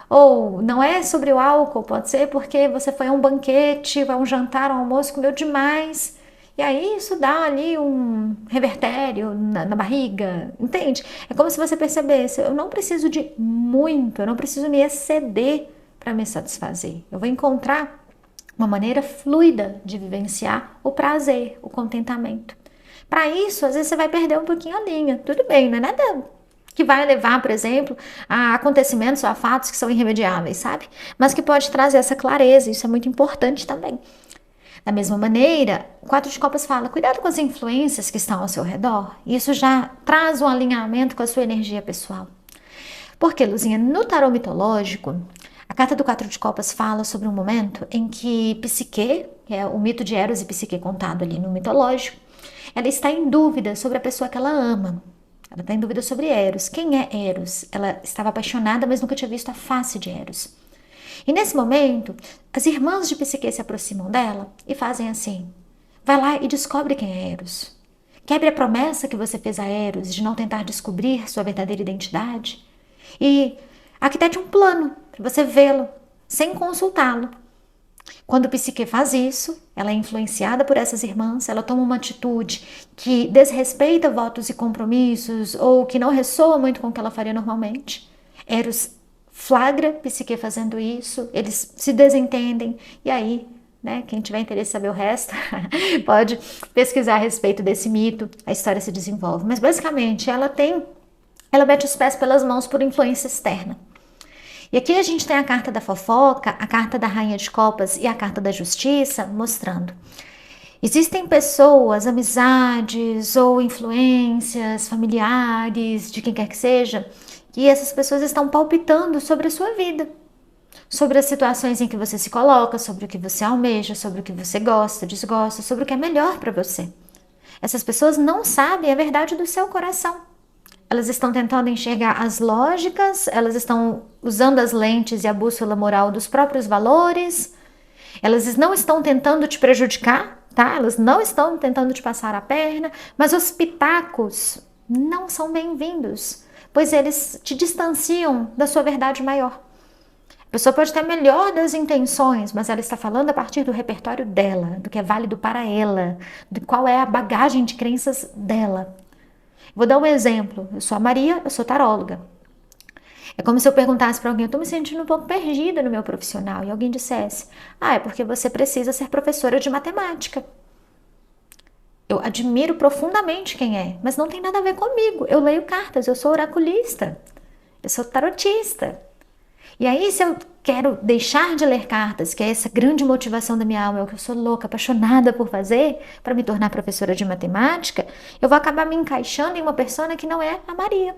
Ou não é sobre o álcool, pode ser porque você foi a um banquete, a um jantar, a um almoço, comeu demais. E aí isso dá ali um revertério na barriga, entende? É como se você percebesse, eu não preciso de muito, eu não preciso me exceder para me satisfazer. Eu vou encontrar uma maneira fluida de vivenciar o prazer, o contentamento. Para isso, às vezes você vai perder um pouquinho a linha. Tudo bem, não é nada que vai levar, por exemplo, a acontecimentos ou a fatos que são irremediáveis, sabe? Mas que pode trazer essa clareza, isso é muito importante também. Da mesma maneira, o 4 de copas fala, cuidado com as influências que estão ao seu redor. Isso já traz um alinhamento com a sua energia pessoal. Porque, Luzinha, no tarô mitológico, a carta do 4 de copas fala sobre um momento em que Psique, que é o mito de Eros e Psique contado ali no mitológico, ela está em dúvida sobre a pessoa que ela ama. Ela está em dúvida sobre Eros. Quem é Eros? Ela estava apaixonada, mas nunca tinha visto a face de Eros. E nesse momento, as irmãs de Psique se aproximam dela e fazem assim: vai lá e descobre quem é Eros. Quebre a promessa que você fez a Eros de não tentar descobrir sua verdadeira identidade. E arquitete um plano para você vê-lo, sem consultá-lo. Quando Psique faz isso, ela é influenciada por essas irmãs, ela toma uma atitude que desrespeita votos e compromissos ou que não ressoa muito com o que ela faria normalmente. Eros flagra Psique fazendo isso, eles se desentendem e aí, né, quem tiver interesse em saber o resto pode pesquisar a respeito desse mito, a história se desenvolve. Mas basicamente ela mete os pés pelas mãos por influência externa. E aqui a gente tem a carta da fofoca, a carta da rainha de copas e a carta da justiça mostrando. Existem pessoas, amizades ou influências familiares, de quem quer que seja, e essas pessoas estão palpitando sobre a sua vida, sobre as situações em que você se coloca, sobre o que você almeja, sobre o que você gosta, desgosta, sobre o que é melhor para você. Essas pessoas não sabem a verdade do seu coração. Elas estão tentando enxergar as lógicas, elas estão usando as lentes e a bússola moral dos próprios valores, elas não estão tentando te prejudicar, tá? Elas não estão tentando te passar a perna, mas os pitacos não são bem-vindos, pois eles te distanciam da sua verdade maior. A pessoa pode ter a melhor das intenções, mas ela está falando a partir do repertório dela, do que é válido para ela, de qual é a bagagem de crenças dela. Vou dar um exemplo. Eu sou a Maria, eu sou taróloga. É como se eu perguntasse para alguém, eu estou me sentindo um pouco perdida no meu profissional, e alguém dissesse, é porque você precisa ser professora de matemática. Eu admiro profundamente quem é, mas não tem nada a ver comigo. Eu leio cartas, eu sou oraculista, eu sou tarotista. E aí, se eu quero deixar de ler cartas, que é essa grande motivação da minha alma, é o que eu sou louca, apaixonada por fazer, para me tornar professora de matemática, eu vou acabar me encaixando em uma persona que não é a Maria.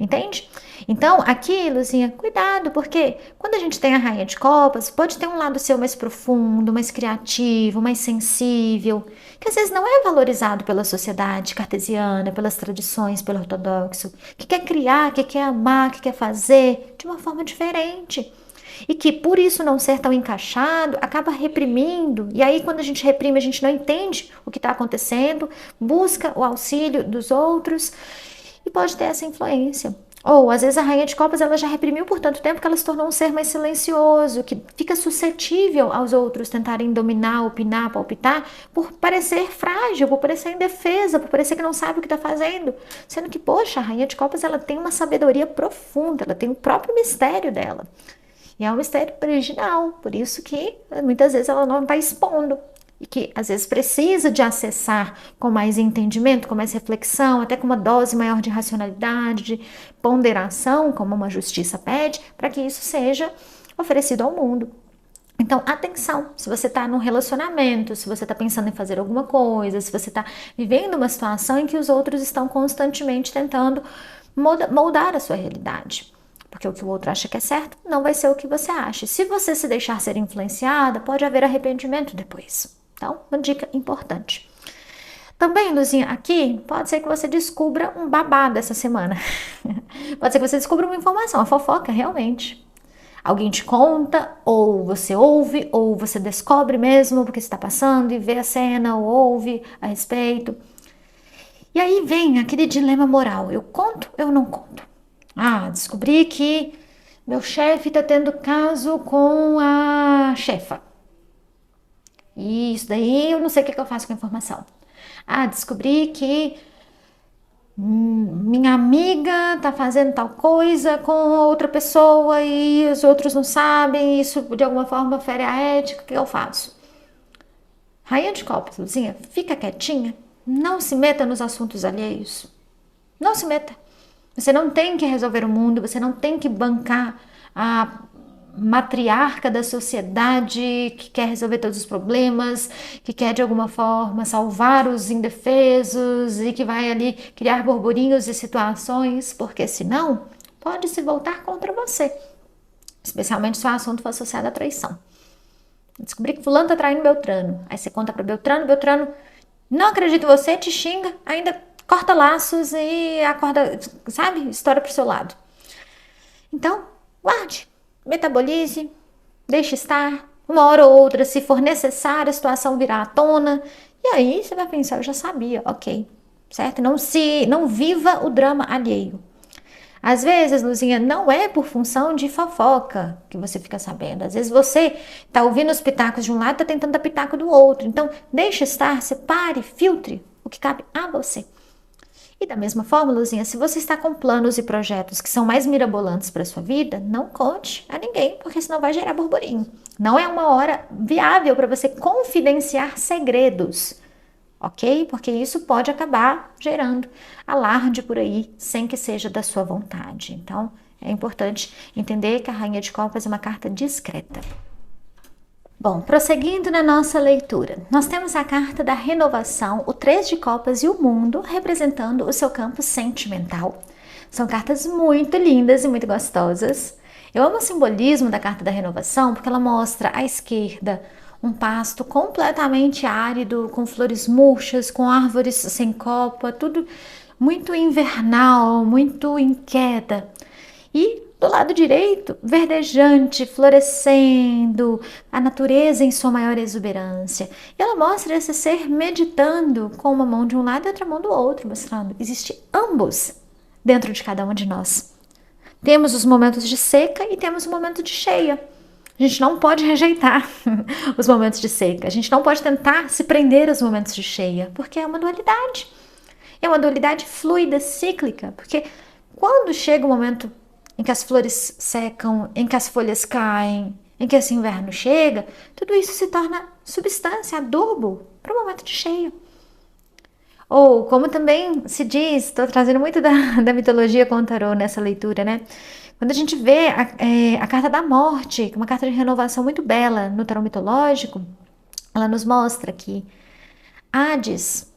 Entende? Então, aqui, Luzinha, cuidado, porque quando a gente tem a rainha de copas, pode ter um lado seu mais profundo, mais criativo, mais sensível, que às vezes não é valorizado pela sociedade cartesiana, pelas tradições, pelo ortodoxo, que quer criar, que quer amar, que quer fazer de uma forma diferente. E que por isso não ser tão encaixado, acaba reprimindo. E aí quando a gente reprime, a gente não entende o que está acontecendo, busca o auxílio dos outros e pode ter essa influência. Ou às vezes a rainha de copas ela já reprimiu por tanto tempo que ela se tornou um ser mais silencioso, que fica suscetível aos outros tentarem dominar, opinar, palpitar, por parecer frágil, por parecer indefesa, por parecer que não sabe o que está fazendo. Sendo que, poxa, a rainha de copas ela tem uma sabedoria profunda, ela tem o próprio mistério dela. E é um mistério original, por isso que muitas vezes ela não está expondo. E que às vezes precisa de acessar com mais entendimento, com mais reflexão, até com uma dose maior de racionalidade, de ponderação, como uma justiça pede, para que isso seja oferecido ao mundo. Então, atenção, se você está num relacionamento, se você está pensando em fazer alguma coisa, se você está vivendo uma situação em que os outros estão constantemente tentando moldar a sua realidade. Porque o que o outro acha que é certo não vai ser o que você acha. Se você se deixar ser influenciada, pode haver arrependimento depois. Então, uma dica importante. Também, Luzinha, aqui pode ser que você descubra um babado essa semana. Pode ser que você descubra uma informação, uma fofoca, realmente. Alguém te conta, ou você ouve, ou você descobre mesmo porque está passando e vê a cena, ou ouve a respeito. E aí vem aquele dilema moral, eu conto, eu não conto. Ah, descobri que meu chefe tá tendo caso com a chefa. E isso daí eu não sei o que eu faço com a informação. Ah, descobri que minha amiga tá fazendo tal coisa com outra pessoa e os outros não sabem, isso de alguma forma fere a ética, o que eu faço? Rainha de Copas, Luzinha, fica quietinha, não se meta nos assuntos alheios. Não se meta. Você não tem que resolver o mundo, você não tem que bancar a matriarca da sociedade que quer resolver todos os problemas, que quer de alguma forma salvar os indefesos e que vai ali criar burburinhos e situações, porque senão pode se voltar contra você, especialmente se o assunto for associado à traição. Descobri que fulano tá traindo Beltrano, aí você conta para Beltrano, Beltrano não acredita em você, te xinga, ainda corta laços e acorda, sabe, estoura pro seu lado. Então, guarde, metabolize, deixe estar. Uma hora ou outra, se for necessário, a situação virá à tona. E aí você vai pensar, eu já sabia, ok, certo? Não viva o drama alheio. Às vezes, Luzinha, não é por função de fofoca que você fica sabendo. Às vezes você tá ouvindo os pitacos de um lado e tá tentando dar pitaco do outro. Então, deixe estar, separe, filtre o que cabe a você. E da mesma forma, Luzinha, se você está com planos e projetos que são mais mirabolantes para sua vida, não conte a ninguém, porque senão vai gerar burburinho. Não é uma hora viável para você confidenciar segredos, ok? Porque isso pode acabar gerando alarde por aí, sem que seja da sua vontade. Então, é importante entender que a Rainha de Copas é uma carta discreta. Bom, prosseguindo na nossa leitura, nós temos a carta da renovação, o 3 de copas e o mundo, representando o seu campo sentimental. São cartas muito lindas e muito gostosas. Eu amo o simbolismo da carta da renovação porque ela mostra à esquerda um pasto completamente árido, com flores murchas, com árvores sem copa, tudo muito invernal, muito em queda. E do lado direito, verdejante, florescendo, a natureza em sua maior exuberância. E ela mostra esse ser meditando com uma mão de um lado e outra mão do outro, mostrando que existe ambos dentro de cada um de nós. Temos os momentos de seca e temos o momento de cheia. A gente não pode rejeitar os momentos de seca. A gente não pode tentar se prender aos momentos de cheia, porque é uma dualidade. É uma dualidade fluida, cíclica, porque quando chega o momento em que as flores secam, em que as folhas caem, em que esse inverno chega, tudo isso se torna substância, adubo para o momento de cheia. Ou, como também se diz, estou trazendo muito da mitologia com o tarô nessa leitura, né? Quando a gente vê a carta da morte, que é uma carta de renovação muito bela no tarô mitológico, ela nos mostra que Hades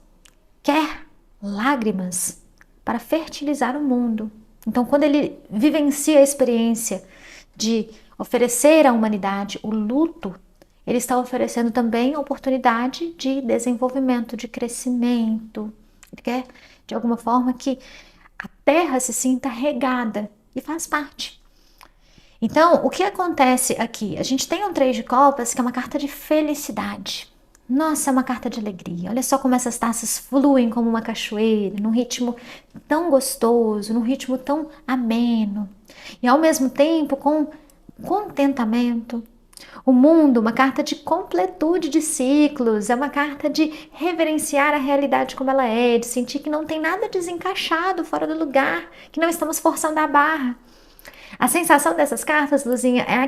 quer lágrimas para fertilizar o mundo. Então, quando ele vivencia a experiência de oferecer à humanidade o luto, ele está oferecendo também a oportunidade de desenvolvimento, de crescimento. Ele quer, de alguma forma, que a terra se sinta regada e faz parte. Então, o que acontece aqui? A gente tem um 3 de copas, que é uma carta de felicidade. Nossa, é uma carta de alegria. Olha só como essas taças fluem como uma cachoeira, num ritmo tão gostoso, num ritmo tão ameno. E ao mesmo tempo com contentamento. O mundo, uma carta de completude de ciclos, é uma carta de reverenciar a realidade como ela é, de sentir que não tem nada desencaixado, fora do lugar, que não estamos forçando a barra. A sensação dessas cartas, Luzinha, é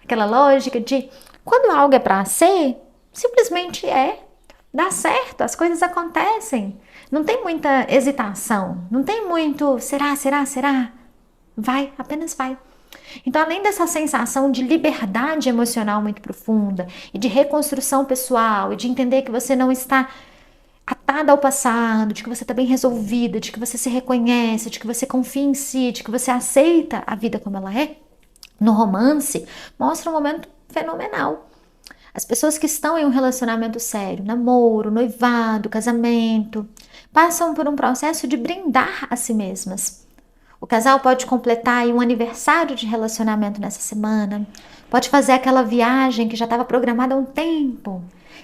aquela lógica de quando algo é para ser, simplesmente dá certo, as coisas acontecem. Não tem muita hesitação, não tem muito será, será, será. Vai, apenas vai. Então, além dessa sensação de liberdade emocional muito profunda e de reconstrução pessoal e de entender que você não está atada ao passado, de que você está bem resolvida, de que você se reconhece, de que você confia em si, de que você aceita a vida como ela é, no romance, mostra um momento fenomenal. As pessoas que estão em um relacionamento sério, namoro, noivado, casamento, passam por um processo de brindar a si mesmas. O casal pode completar um aniversário de relacionamento nessa semana, pode fazer aquela viagem que já estava programada há um tempo.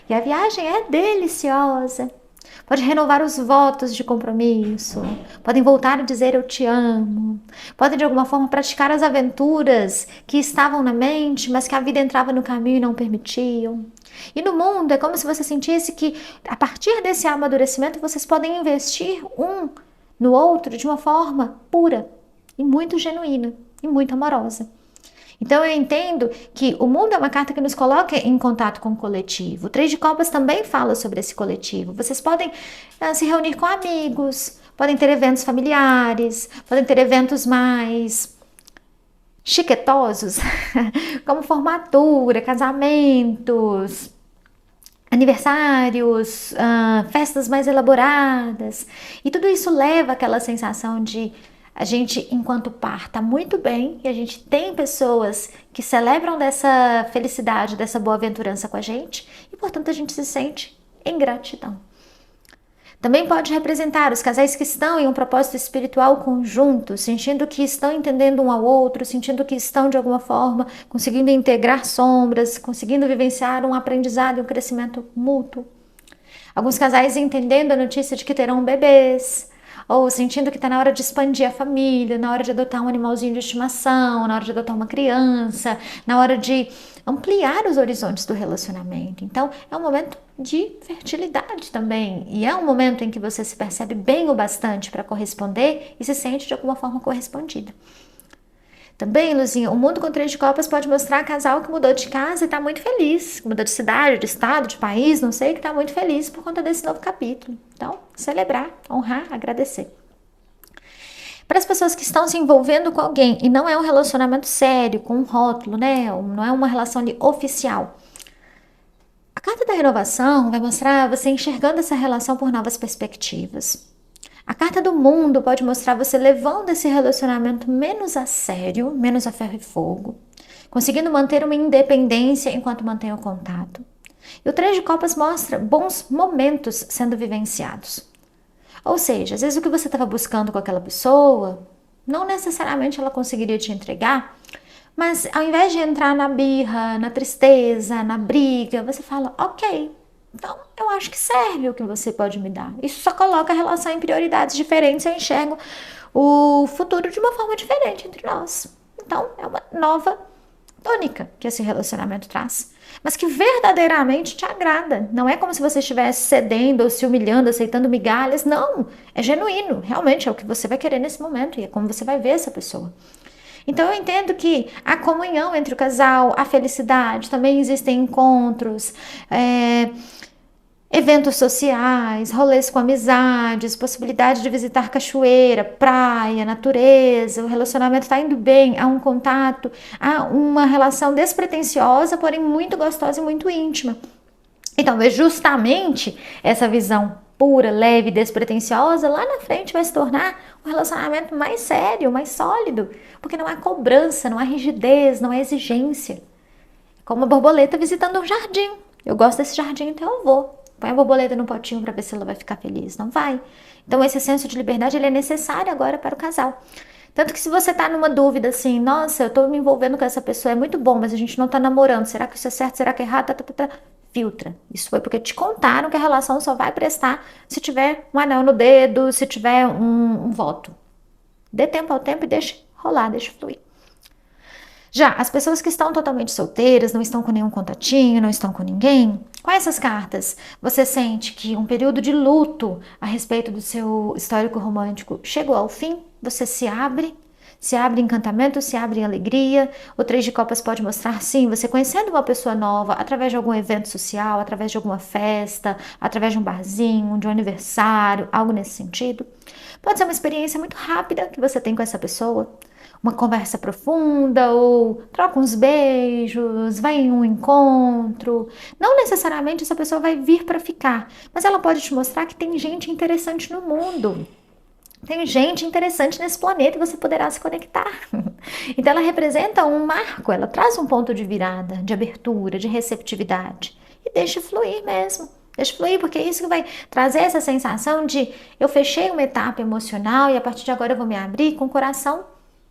E a viagem é deliciosa. Pode renovar os votos de compromisso, podem voltar a dizer eu te amo, podem de alguma forma praticar as aventuras que estavam na mente, mas que a vida entrava no caminho e não permitiam. E no mundo é como se você sentisse que a partir desse amadurecimento vocês podem investir um no outro de uma forma pura e muito genuína e muito amorosa. Então eu entendo que o mundo é uma carta que nos coloca em contato com o coletivo. O Três de Copas também fala sobre esse coletivo. Vocês podem se reunir com amigos, podem ter eventos familiares, podem ter eventos mais chiquetosos, como formatura, casamentos, aniversários, festas mais elaboradas. E tudo isso leva àquela sensação de a gente, enquanto par, está muito bem e a gente tem pessoas que celebram dessa felicidade, dessa boa-aventurança com a gente e, portanto, a gente se sente em gratidão. Também pode representar os casais que estão em um propósito espiritual conjunto, sentindo que estão entendendo um ao outro, sentindo que estão, de alguma forma, conseguindo integrar sombras, conseguindo vivenciar um aprendizado e um crescimento mútuo. Alguns casais entendendo a notícia de que terão bebês, ou sentindo que está na hora de expandir a família, na hora de adotar um animalzinho de estimação, na hora de adotar uma criança, na hora de ampliar os horizontes do relacionamento. Então, é um momento de fertilidade também, e é um momento em que você se percebe bem o bastante para corresponder e se sente de alguma forma correspondida. Também, Luzinha, o mundo com Três de Copas pode mostrar casal que mudou de casa e está muito feliz, que mudou de cidade, de estado, de país, não sei, que está muito feliz por conta desse novo capítulo. Então, celebrar, honrar, agradecer. Para as pessoas que estão se envolvendo com alguém e não é um relacionamento sério, com um rótulo, né? Não é uma relação ali oficial. A carta da renovação vai mostrar você enxergando essa relação por novas perspectivas. A carta do mundo pode mostrar você levando esse relacionamento menos a sério, menos a ferro e fogo, conseguindo manter uma independência enquanto mantém o contato. E o Três de Copas mostra bons momentos sendo vivenciados. Ou seja, às vezes o que você estava buscando com aquela pessoa, não necessariamente ela conseguiria te entregar, mas ao invés de entrar na birra, na tristeza, na briga, você fala, ok, então eu acho que serve o que você pode me dar. Isso só coloca a relação em prioridades diferentes, eu enxergo o futuro de uma forma diferente entre nós. Então é uma nova tônica que esse relacionamento traz, mas que verdadeiramente te agrada. Não é como se você estivesse cedendo ou se humilhando, aceitando migalhas. Não, é genuíno, realmente é o que você vai querer nesse momento e é como você vai ver essa pessoa. Então eu entendo que a comunhão entre o casal, a felicidade, também existem encontros, eventos sociais, rolês com amizades, possibilidade de visitar cachoeira, praia, natureza, o relacionamento está indo bem, há um contato, há uma relação despretensiosa, porém muito gostosa e muito íntima. Então, é justamente essa visão pura, leve, despretensiosa, lá na frente vai se tornar um relacionamento mais sério, mais sólido, porque não há cobrança, não há rigidez, não há exigência. É como uma borboleta visitando um jardim. Eu gosto desse jardim, então eu vou. Põe a borboleta no potinho para ver se ela vai ficar feliz. Não vai. Então esse senso de liberdade ele é necessário agora para o casal. Tanto que se você tá numa dúvida assim, nossa, eu tô me envolvendo com essa pessoa, é muito bom, mas a gente não tá namorando, será que isso é certo, será que é errado? Filtra. Isso foi porque te contaram que a relação só vai prestar se tiver um anel no dedo, se tiver um voto. Dê tempo ao tempo e deixe rolar, deixe fluir. Já as pessoas que estão totalmente solteiras, não estão com nenhum contatinho, não estão com ninguém, com essas cartas, você sente que um período de luto a respeito do seu histórico romântico chegou ao fim, você se abre em encantamento, se abre em alegria. O Três de Copas pode mostrar, sim, você conhecendo uma pessoa nova através de algum evento social, através de alguma festa, através de um barzinho, de um aniversário, algo nesse sentido. Pode ser uma experiência muito rápida que você tem com essa pessoa, uma conversa profunda ou troca uns beijos, vai em um encontro. Não necessariamente essa pessoa vai vir para ficar, mas ela pode te mostrar que tem gente interessante no mundo. Tem gente interessante nesse planeta e você poderá se conectar. Então ela representa um marco, ela traz um ponto de virada, de abertura, de receptividade. E deixa fluir mesmo. Deixa fluir, porque é isso que vai trazer essa sensação de eu fechei uma etapa emocional e a partir de agora eu vou me abrir com o coração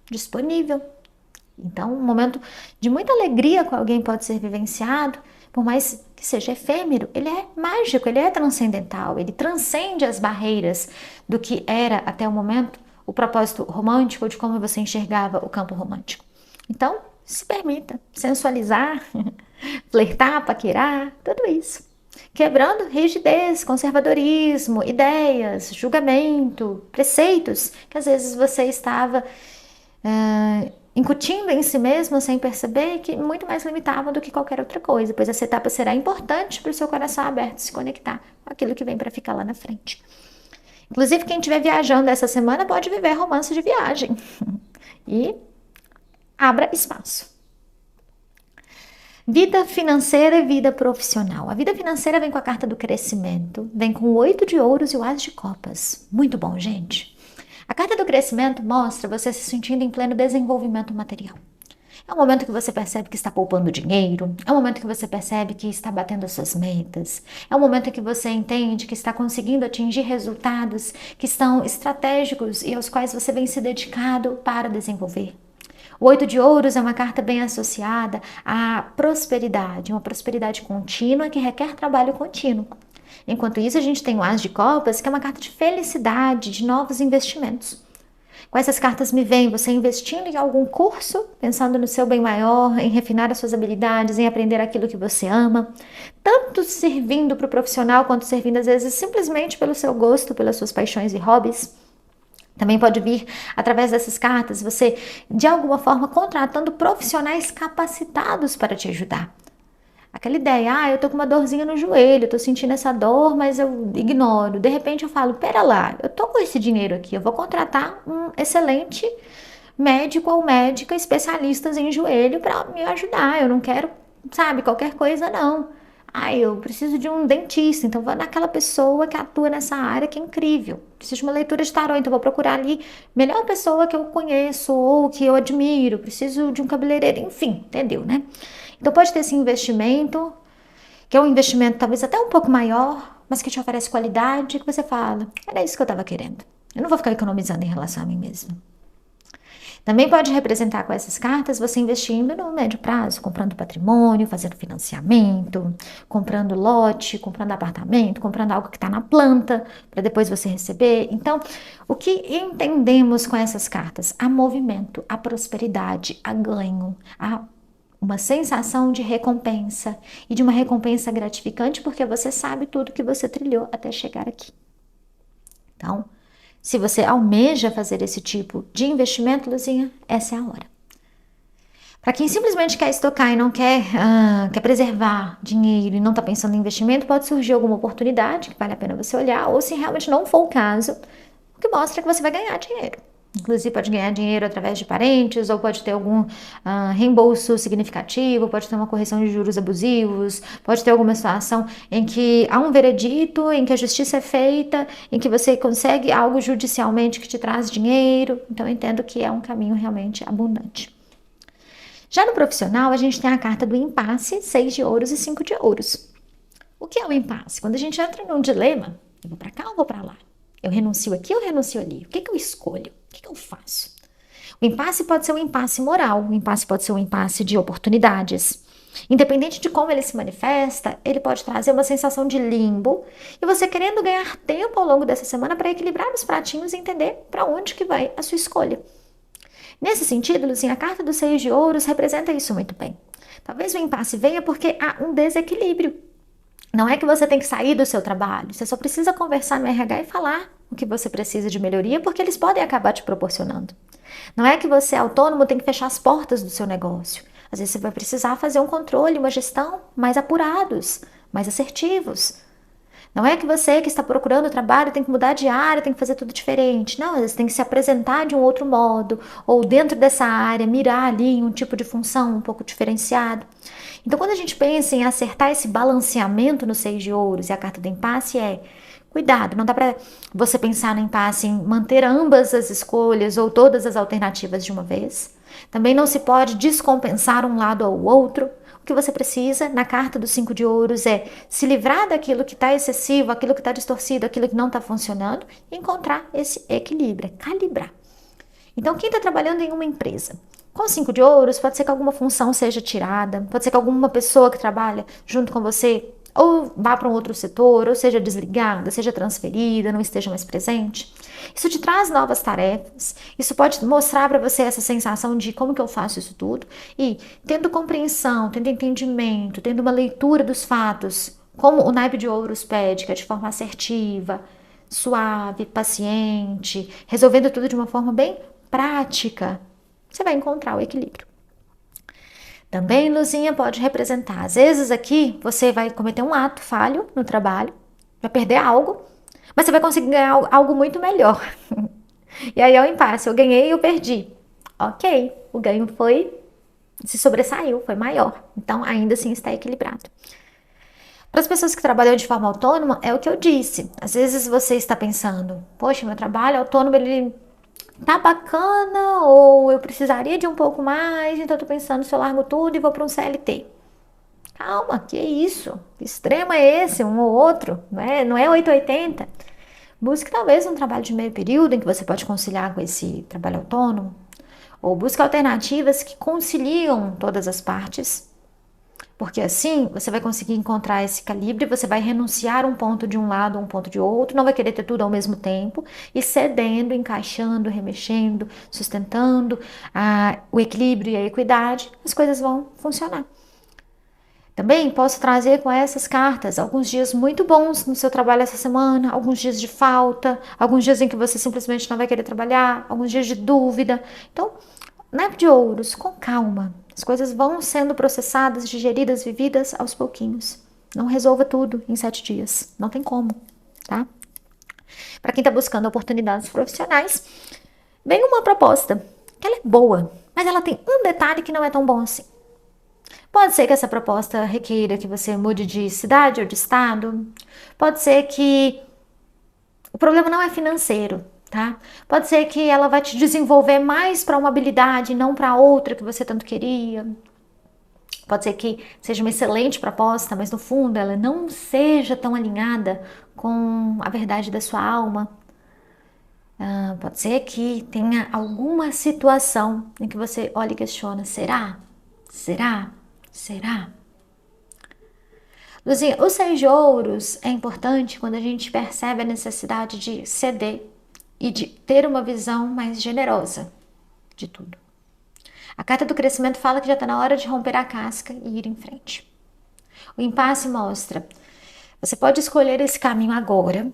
disponível. Então, um momento de muita alegria com alguém pode ser vivenciado, por mais que seja efêmero, ele é mágico, ele é transcendental, ele transcende as barreiras do que era até o momento o propósito romântico, de como você enxergava o campo romântico. Então, se permita sensualizar, flertar, paquerar, tudo isso. Quebrando rigidez, conservadorismo, ideias, julgamento, preceitos que às vezes você estava incutindo em si mesmo sem perceber, que muito mais limitavam do que qualquer outra coisa, pois essa etapa será importante para o seu coração aberto se conectar com aquilo que vem para ficar lá na frente. Inclusive, quem estiver viajando essa semana pode viver romance de viagem e abra espaço. Vida financeira e vida profissional. A vida financeira vem com a carta do crescimento, vem com o 8 de ouros e o as de copas. Muito bom, gente. A carta do crescimento mostra você se sentindo em pleno desenvolvimento material. É um momento que você percebe que está poupando dinheiro, é um momento que você percebe que está batendo as suas metas, é um momento em que você entende que está conseguindo atingir resultados que são estratégicos e aos quais você vem se dedicado para desenvolver. O 8 de ouros é uma carta bem associada à prosperidade, uma prosperidade contínua que requer trabalho contínuo. Enquanto isso, a gente tem o as de copas, que é uma carta de felicidade, de novos investimentos. Com essas cartas me vem você investindo em algum curso, pensando no seu bem maior, em refinar as suas habilidades, em aprender aquilo que você ama, tanto servindo para o profissional quanto servindo às vezes simplesmente pelo seu gosto, pelas suas paixões e hobbies. Também pode vir, através dessas cartas, você, de alguma forma, contratando profissionais capacitados para te ajudar. Aquela ideia, eu tô com uma dorzinha no joelho, eu tô sentindo essa dor, mas eu ignoro. De repente eu falo, pera lá, eu tô com esse dinheiro aqui, eu vou contratar um excelente médico ou médica especialistas em joelho para me ajudar. Eu não quero, qualquer coisa não. Eu preciso de um dentista, então vou naquela pessoa que atua nessa área que é incrível. Preciso de uma leitura de tarô, então vou procurar ali a melhor pessoa que eu conheço ou que eu admiro. Preciso de um cabeleireiro, enfim, entendeu, né? Então pode ter esse investimento, que é um investimento talvez até um pouco maior, mas que te oferece qualidade, que você fala, era isso que eu estava querendo. Eu não vou ficar economizando em relação a mim mesma. Também pode representar com essas cartas você investindo no médio prazo, comprando patrimônio, fazendo financiamento, comprando lote, comprando apartamento, comprando algo que está na planta, para depois você receber. Então, o que entendemos com essas cartas? Há movimento, há prosperidade, há ganho, há uma sensação de recompensa e de uma recompensa gratificante porque você sabe tudo que você trilhou até chegar aqui. Então, se você almeja fazer esse tipo de investimento, Luzinha, essa é a hora. Para quem simplesmente quer estocar e não quer preservar dinheiro e não está pensando em investimento, pode surgir alguma oportunidade que vale a pena você olhar, ou se realmente não for o caso, o que mostra que você vai ganhar dinheiro. Inclusive pode ganhar dinheiro através de parentes, ou pode ter algum reembolso significativo, pode ter uma correção de juros abusivos, pode ter alguma situação em que há um veredito, em que a justiça é feita, em que você consegue algo judicialmente que te traz dinheiro. Então eu entendo que é um caminho realmente abundante. Já no profissional, a gente tem a carta do impasse, 6 de ouros e 5 de ouros. O que é o impasse? Quando a gente entra num dilema, eu vou para cá ou vou para lá? Eu renuncio aqui ou renuncio ali? O que eu escolho? O que eu faço? O impasse pode ser um impasse moral, o impasse pode ser um impasse de oportunidades. Independente de como ele se manifesta, ele pode trazer uma sensação de limbo e você querendo ganhar tempo ao longo dessa semana para equilibrar os pratinhos e entender para onde que vai a sua escolha. Nesse sentido, Luzinha, a carta dos 6 de ouros representa isso muito bem. Talvez o impasse venha porque há um desequilíbrio. Não é que você tem que sair do seu trabalho, você só precisa conversar no RH e falar o que você precisa de melhoria, porque eles podem acabar te proporcionando. Não é que você é autônomo, tem que fechar as portas do seu negócio. Às vezes você vai precisar fazer um controle, uma gestão mais apurados, mais assertivos. Não é que você que está procurando trabalho tem que mudar de área, tem que fazer tudo diferente. Não, às vezes tem que se apresentar de um outro modo, ou dentro dessa área, mirar ali em um tipo de função um pouco diferenciado. Então, quando a gente pensa em acertar esse balanceamento no 6 de ouros e a carta do impasse cuidado, não dá para você pensar no impasse em manter ambas as escolhas ou todas as alternativas de uma vez. Também não se pode descompensar um lado ao outro. O que você precisa na carta dos 5 de ouros é se livrar daquilo que está excessivo, aquilo que está distorcido, aquilo que não está funcionando e encontrar esse equilíbrio, calibrar. Então, quem está trabalhando em uma empresa, Com 5 de ouros, pode ser que alguma função seja tirada, pode ser que alguma pessoa que trabalha junto com você ou vá para um outro setor, ou seja desligada, seja transferida, não esteja mais presente. Isso te traz novas tarefas, isso pode mostrar para você essa sensação de como que eu faço isso tudo, e tendo compreensão, tendo entendimento, tendo uma leitura dos fatos, como o naipe de ouros pede, que é de forma assertiva, suave, paciente, resolvendo tudo de uma forma bem prática, você vai encontrar o equilíbrio. Também, luzinha pode representar, às vezes aqui você vai cometer um ato falho no trabalho, vai perder algo, mas você vai conseguir ganhar algo muito melhor. E aí é o impasse, eu ganhei e eu perdi. Ok, o ganho se sobressaiu, foi maior, então ainda assim está equilibrado. Para as pessoas que trabalham de forma autônoma, é o que eu disse, às vezes você está pensando, poxa, meu trabalho autônomo, ele tá bacana, ou eu precisaria de um pouco mais, então eu tô pensando se eu largo tudo e vou para um CLT. Calma, que isso? Que extremo é esse? Um ou outro? Não é 880. Busque talvez um trabalho de meio período em que você pode conciliar com esse trabalho autônomo, ou busque alternativas que conciliam todas as partes, porque assim você vai conseguir encontrar esse equilíbrio, você vai renunciar um ponto de um lado, um ponto de outro, não vai querer ter tudo ao mesmo tempo, e cedendo, encaixando, remexendo, sustentando o equilíbrio e a equidade, as coisas vão funcionar. Também posso trazer com essas cartas alguns dias muito bons no seu trabalho essa semana, alguns dias de falta, alguns dias em que você simplesmente não vai querer trabalhar, alguns dias de dúvida. Então, naipe de ouros, com calma. As coisas vão sendo processadas, digeridas, vividas aos pouquinhos. Não resolva tudo em 7 dias. Não tem como, tá? Para quem está buscando oportunidades profissionais, vem uma proposta que ela é boa, mas ela tem um detalhe que não é tão bom assim. Pode ser que essa proposta requeira que você mude de cidade ou de estado. Pode ser que o problema não é financeiro, tá? Pode ser que ela vai te desenvolver mais para uma habilidade, não para outra que você tanto queria. Pode ser que seja uma excelente proposta, mas no fundo ela não seja tão alinhada com a verdade da sua alma. Pode ser que tenha alguma situação em que você olha e questiona: será? Será? Será? Luzinha, o 6 de ouros é importante quando a gente percebe a necessidade de ceder e de ter uma visão mais generosa de tudo. A carta do crescimento fala que já está na hora de romper a casca e ir em frente. O impasse mostra, você pode escolher esse caminho agora.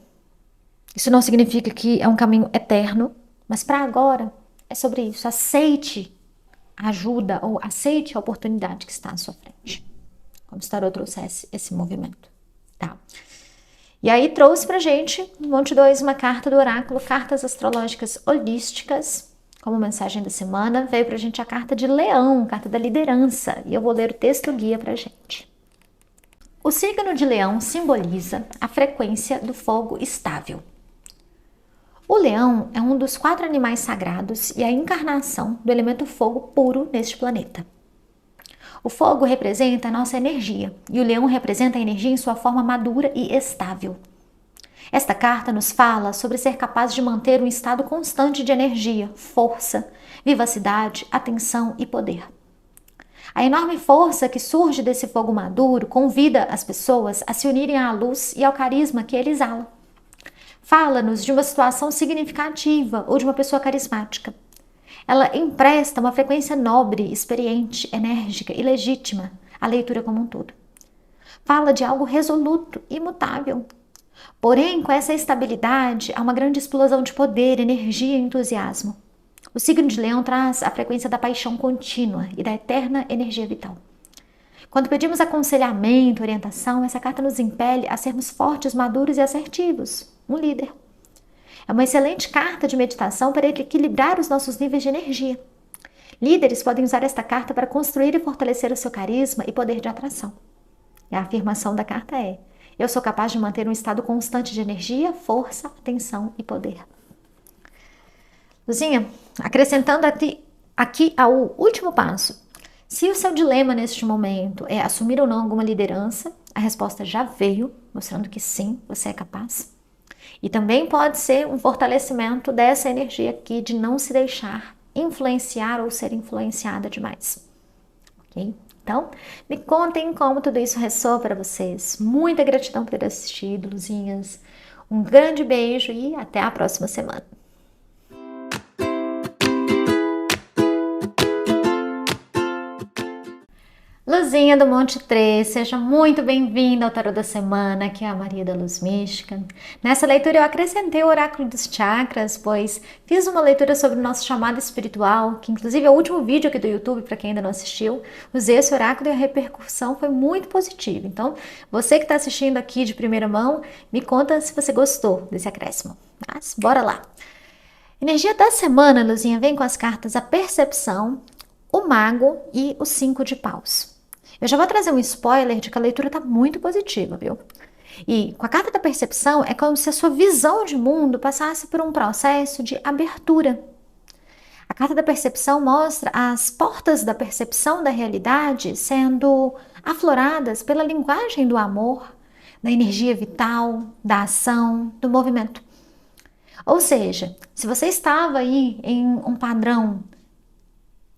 Isso não significa que é um caminho eterno, mas para agora é sobre isso. Aceite a ajuda ou aceite a oportunidade que está à sua frente. Como se o tarô trouxesse esse movimento, tá? E aí trouxe pra gente, no Monte 2, uma carta do oráculo, cartas astrológicas holísticas, como mensagem da semana, veio pra gente a carta de Leão, carta da liderança, e eu vou ler o texto guia pra gente. O signo de Leão simboliza a frequência do fogo estável. O leão é um dos 4 animais sagrados e a encarnação do elemento fogo puro neste planeta. O fogo representa a nossa energia e o leão representa a energia em sua forma madura e estável. Esta carta nos fala sobre ser capaz de manter um estado constante de energia, força, vivacidade, atenção e poder. A enorme força que surge desse fogo maduro convida as pessoas a se unirem à luz e ao carisma que ele exala. Fala-nos de uma situação significativa ou de uma pessoa carismática. Ela empresta uma frequência nobre, experiente, enérgica e legítima à leitura como um todo. Fala de algo resoluto, imutável. Porém, com essa estabilidade, há uma grande explosão de poder, energia e entusiasmo. O signo de Leão traz a frequência da paixão contínua e da eterna energia vital. Quando pedimos aconselhamento, orientação, essa carta nos impele a sermos fortes, maduros e assertivos. Um líder. É uma excelente carta de meditação para equilibrar os nossos níveis de energia. Líderes podem usar esta carta para construir e fortalecer o seu carisma e poder de atração. E a afirmação da carta é: eu sou capaz de manter um estado constante de energia, força, atenção e poder. Luzinha, acrescentando aqui ao último passo. Se o seu dilema neste momento é assumir ou não alguma liderança, a resposta já veio, mostrando que sim, você é capaz. E também pode ser um fortalecimento dessa energia aqui de não se deixar influenciar ou ser influenciada demais. Ok? Então, me contem como tudo isso ressoa para vocês. Muita gratidão por ter assistido, luzinhas. Um grande beijo e até a próxima semana. Luzinha do Monte 3, seja muito bem-vinda ao Tarô da Semana, aqui é a Maria da Luz Mística. Nessa leitura eu acrescentei o Oráculo dos Chakras, pois fiz uma leitura sobre o nosso chamado espiritual, que inclusive é o último vídeo aqui do YouTube, para quem ainda não assistiu. Usei esse oráculo e a repercussão foi muito positiva. Então, você que está assistindo aqui de primeira mão, me conta se você gostou desse acréscimo. Mas, bora lá! Energia da semana, Luzinha, vem com as cartas a Percepção, o Mago e o 5 de Paus. Eu já vou trazer um spoiler de que a leitura está muito positiva, viu? E com a carta da Percepção é como se a sua visão de mundo passasse por um processo de abertura. A carta da Percepção mostra as portas da percepção da realidade sendo afloradas pela linguagem do amor, da energia vital, da ação, do movimento. Ou seja, se você estava aí em um padrão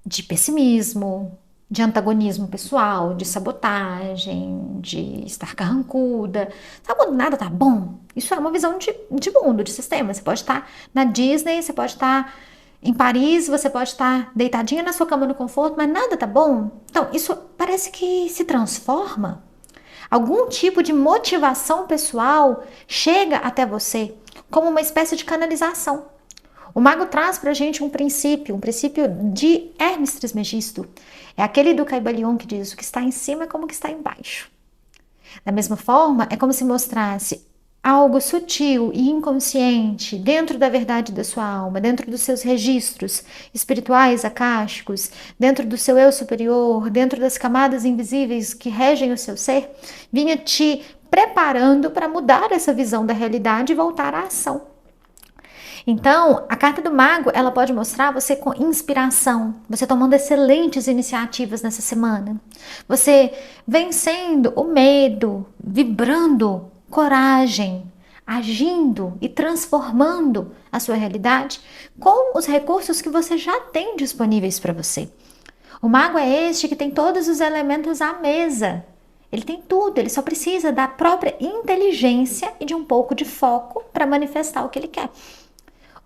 de pessimismo, de antagonismo pessoal, de sabotagem, de estar carrancuda, sabe quando nada tá bom? Isso é uma visão de mundo, de sistema. Você pode estar na Disney, você pode estar em Paris, você pode estar deitadinha na sua cama no conforto, mas nada tá bom? Então, isso parece que se transforma. Algum tipo de motivação pessoal chega até você como uma espécie de canalização. O mago traz para a gente um princípio de Hermes Trismegisto. É aquele do Caibalion que diz: o que está em cima é como o que está embaixo. Da mesma forma, é como se mostrasse algo sutil e inconsciente dentro da verdade da sua alma, dentro dos seus registros espirituais acásticos, dentro do seu eu superior, dentro das camadas invisíveis que regem o seu ser, vinha te preparando para mudar essa visão da realidade e voltar à ação. Então, a carta do mago, ela pode mostrar você com inspiração, você tomando excelentes iniciativas nessa semana, você vencendo o medo, vibrando coragem, agindo e transformando a sua realidade com os recursos que você já tem disponíveis para você. O mago é este que tem todos os elementos à mesa. Ele tem tudo, ele só precisa da própria inteligência e de um pouco de foco para manifestar o que ele quer.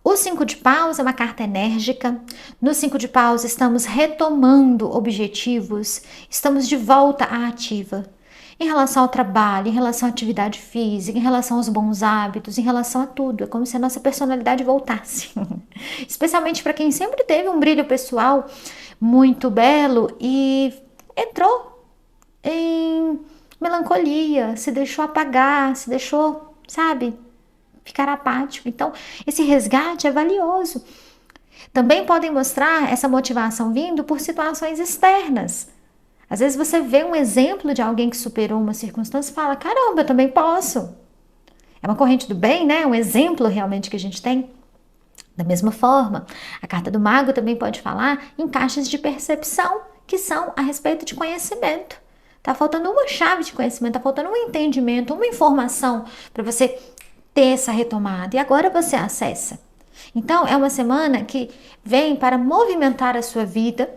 O 5 de Paus é uma carta enérgica. No 5 de Paus estamos retomando objetivos, estamos de volta à ativa. Em relação ao trabalho, em relação à atividade física, em relação aos bons hábitos, em relação a tudo. É como se a nossa personalidade voltasse. Especialmente para quem sempre teve um brilho pessoal muito belo e entrou em melancolia, se deixou apagar, se deixou, sabe, ficar apático. Então, esse resgate é valioso. Também podem mostrar essa motivação vindo por situações externas. Às vezes você vê um exemplo de alguém que superou uma circunstância e fala: caramba, eu também posso. É uma corrente do bem, né? Um exemplo realmente que a gente tem. Da mesma forma, a carta do mago também pode falar em caixas de percepção, que são a respeito de conhecimento. Tá faltando uma chave de conhecimento, tá faltando um entendimento, uma informação para você ter essa retomada. E agora você acessa. Então, é uma semana que vem para movimentar a sua vida,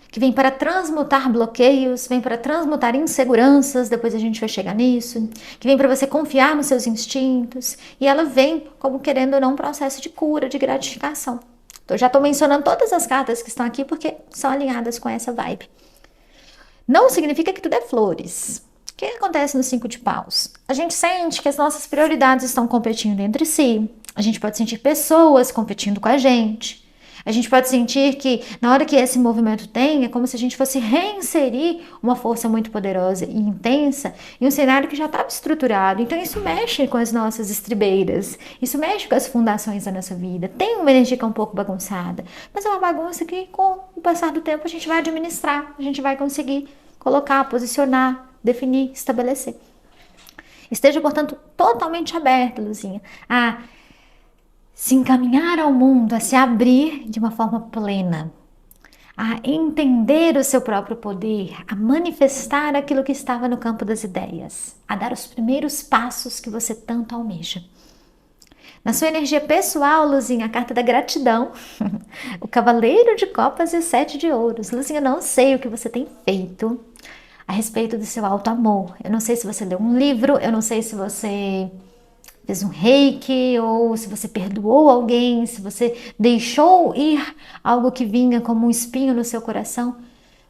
que vem para transmutar bloqueios, vem para transmutar inseguranças, depois a gente vai chegar nisso, que vem para você confiar nos seus instintos, e ela vem como querendo ou não um processo de cura, de gratificação. Então, eu já estou mencionando todas as cartas que estão aqui porque são alinhadas com essa vibe. Não significa que tudo é flores. O que acontece no 5 de Paus? A gente sente que as nossas prioridades estão competindo entre si, a gente pode sentir pessoas competindo com a gente pode sentir que na hora que esse movimento tem, é como se a gente fosse reinserir uma força muito poderosa e intensa em um cenário que já estava estruturado. Então isso mexe com as nossas estribeiras, isso mexe com as fundações da nossa vida. Tem uma energia que é um pouco bagunçada, mas é uma bagunça que com o passar do tempo a gente vai administrar, a gente vai conseguir colocar, posicionar, definir, estabelecer. Esteja, portanto, totalmente aberta, Luzinha, a se encaminhar ao mundo, a se abrir de uma forma plena, a entender o seu próprio poder, a manifestar aquilo que estava no campo das ideias, a dar os primeiros passos que você tanto almeja. Na sua energia pessoal, Luzinha, a carta da gratidão, o Cavaleiro de Copas e o 7 de Ouros. Luzinha, eu não sei o que você tem feito a respeito do seu alto amor. Eu não sei se você leu um livro, eu não sei se você fez um reiki, ou se você perdoou alguém, se você deixou ir algo que vinha como um espinho no seu coração.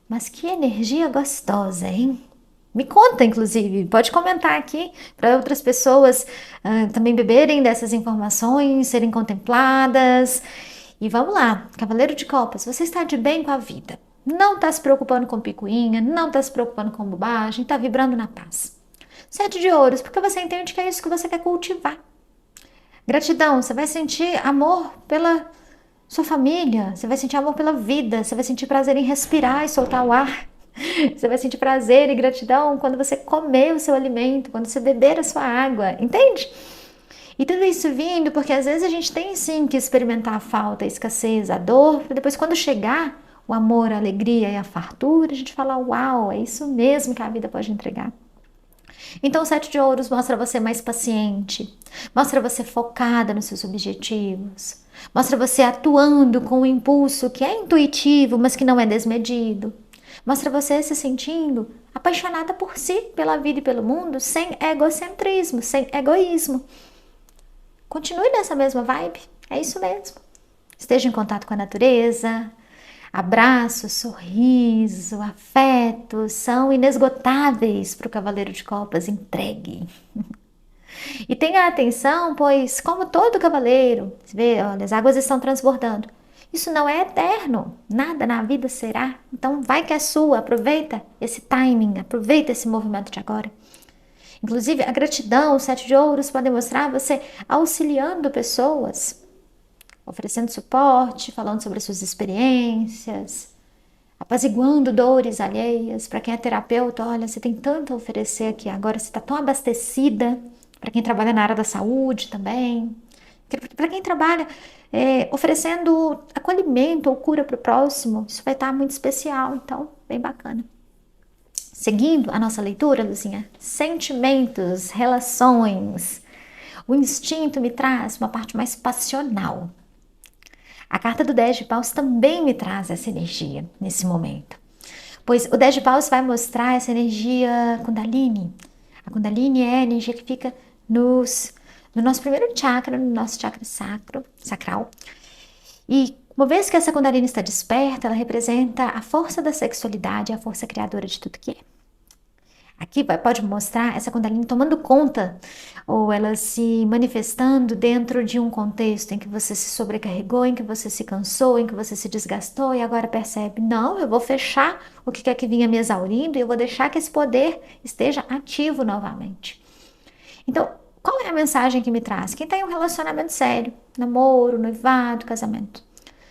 Mas que energia gostosa, hein? Me conta, inclusive, pode comentar aqui para outras pessoas também beberem dessas informações, serem contempladas. E vamos lá, Cavaleiro de Copas, você está de bem com a vida. Não está se preocupando com picuinha, não está se preocupando com bobagem, está vibrando na paz. 7 de Ouros, porque você entende que é isso que você quer cultivar. Gratidão, você vai sentir amor pela sua família, você vai sentir amor pela vida, você vai sentir prazer em respirar e soltar o ar. Você vai sentir prazer e gratidão quando você comer o seu alimento, quando você beber a sua água, entende? E tudo isso vindo porque às vezes a gente tem sim que experimentar a falta, a escassez, a dor, para depois quando chegar o amor, a alegria e a fartura, a gente fala, uau, é isso mesmo que a vida pode entregar. Então o 7 de Ouros mostra você mais paciente, mostra você focada nos seus objetivos, mostra você atuando com um impulso que é intuitivo, mas que não é desmedido. Mostra você se sentindo apaixonada por si, pela vida e pelo mundo, sem egocentrismo, sem egoísmo. Continue nessa mesma vibe, é isso mesmo. Esteja em contato com a natureza. Abraço, sorriso, afeto são inesgotáveis para o Cavaleiro de Copas, entregue. E tenha atenção, pois como todo cavaleiro, você vê, olha, as águas estão transbordando. Isso não é eterno, nada na vida será. Então vai que é sua, aproveita esse timing, aproveita esse movimento de agora. Inclusive a gratidão, o 7 de Ouros pode mostrar você auxiliando pessoas, oferecendo suporte, falando sobre suas experiências, apaziguando dores alheias. Para quem é terapeuta, olha, você tem tanto a oferecer aqui agora, você está tão abastecida. Para quem trabalha na área da saúde também. Para quem trabalha oferecendo acolhimento ou cura para o próximo, isso vai estar muito especial, então, bem bacana. Seguindo a nossa leitura, Luzinha, sentimentos, relações. O instinto me traz uma parte mais passional. A carta do 10 de paus também me traz essa energia nesse momento. Pois o 10 de paus vai mostrar essa energia Kundalini. A Kundalini é a energia que fica no nosso primeiro chakra, no nosso chakra sacral. E uma vez que essa Kundalini está desperta, ela representa a força da sexualidade, a força criadora de tudo que é. Aqui pode mostrar essa Kundalini tomando conta ou ela se manifestando dentro de um contexto em que você se sobrecarregou, em que você se cansou, em que você se desgastou e agora percebe, não, eu vou fechar o que quer que vinha me exaurindo e eu vou deixar que esse poder esteja ativo novamente. Então, qual é a mensagem que me traz? Quem tem um relacionamento sério, namoro, noivado, casamento.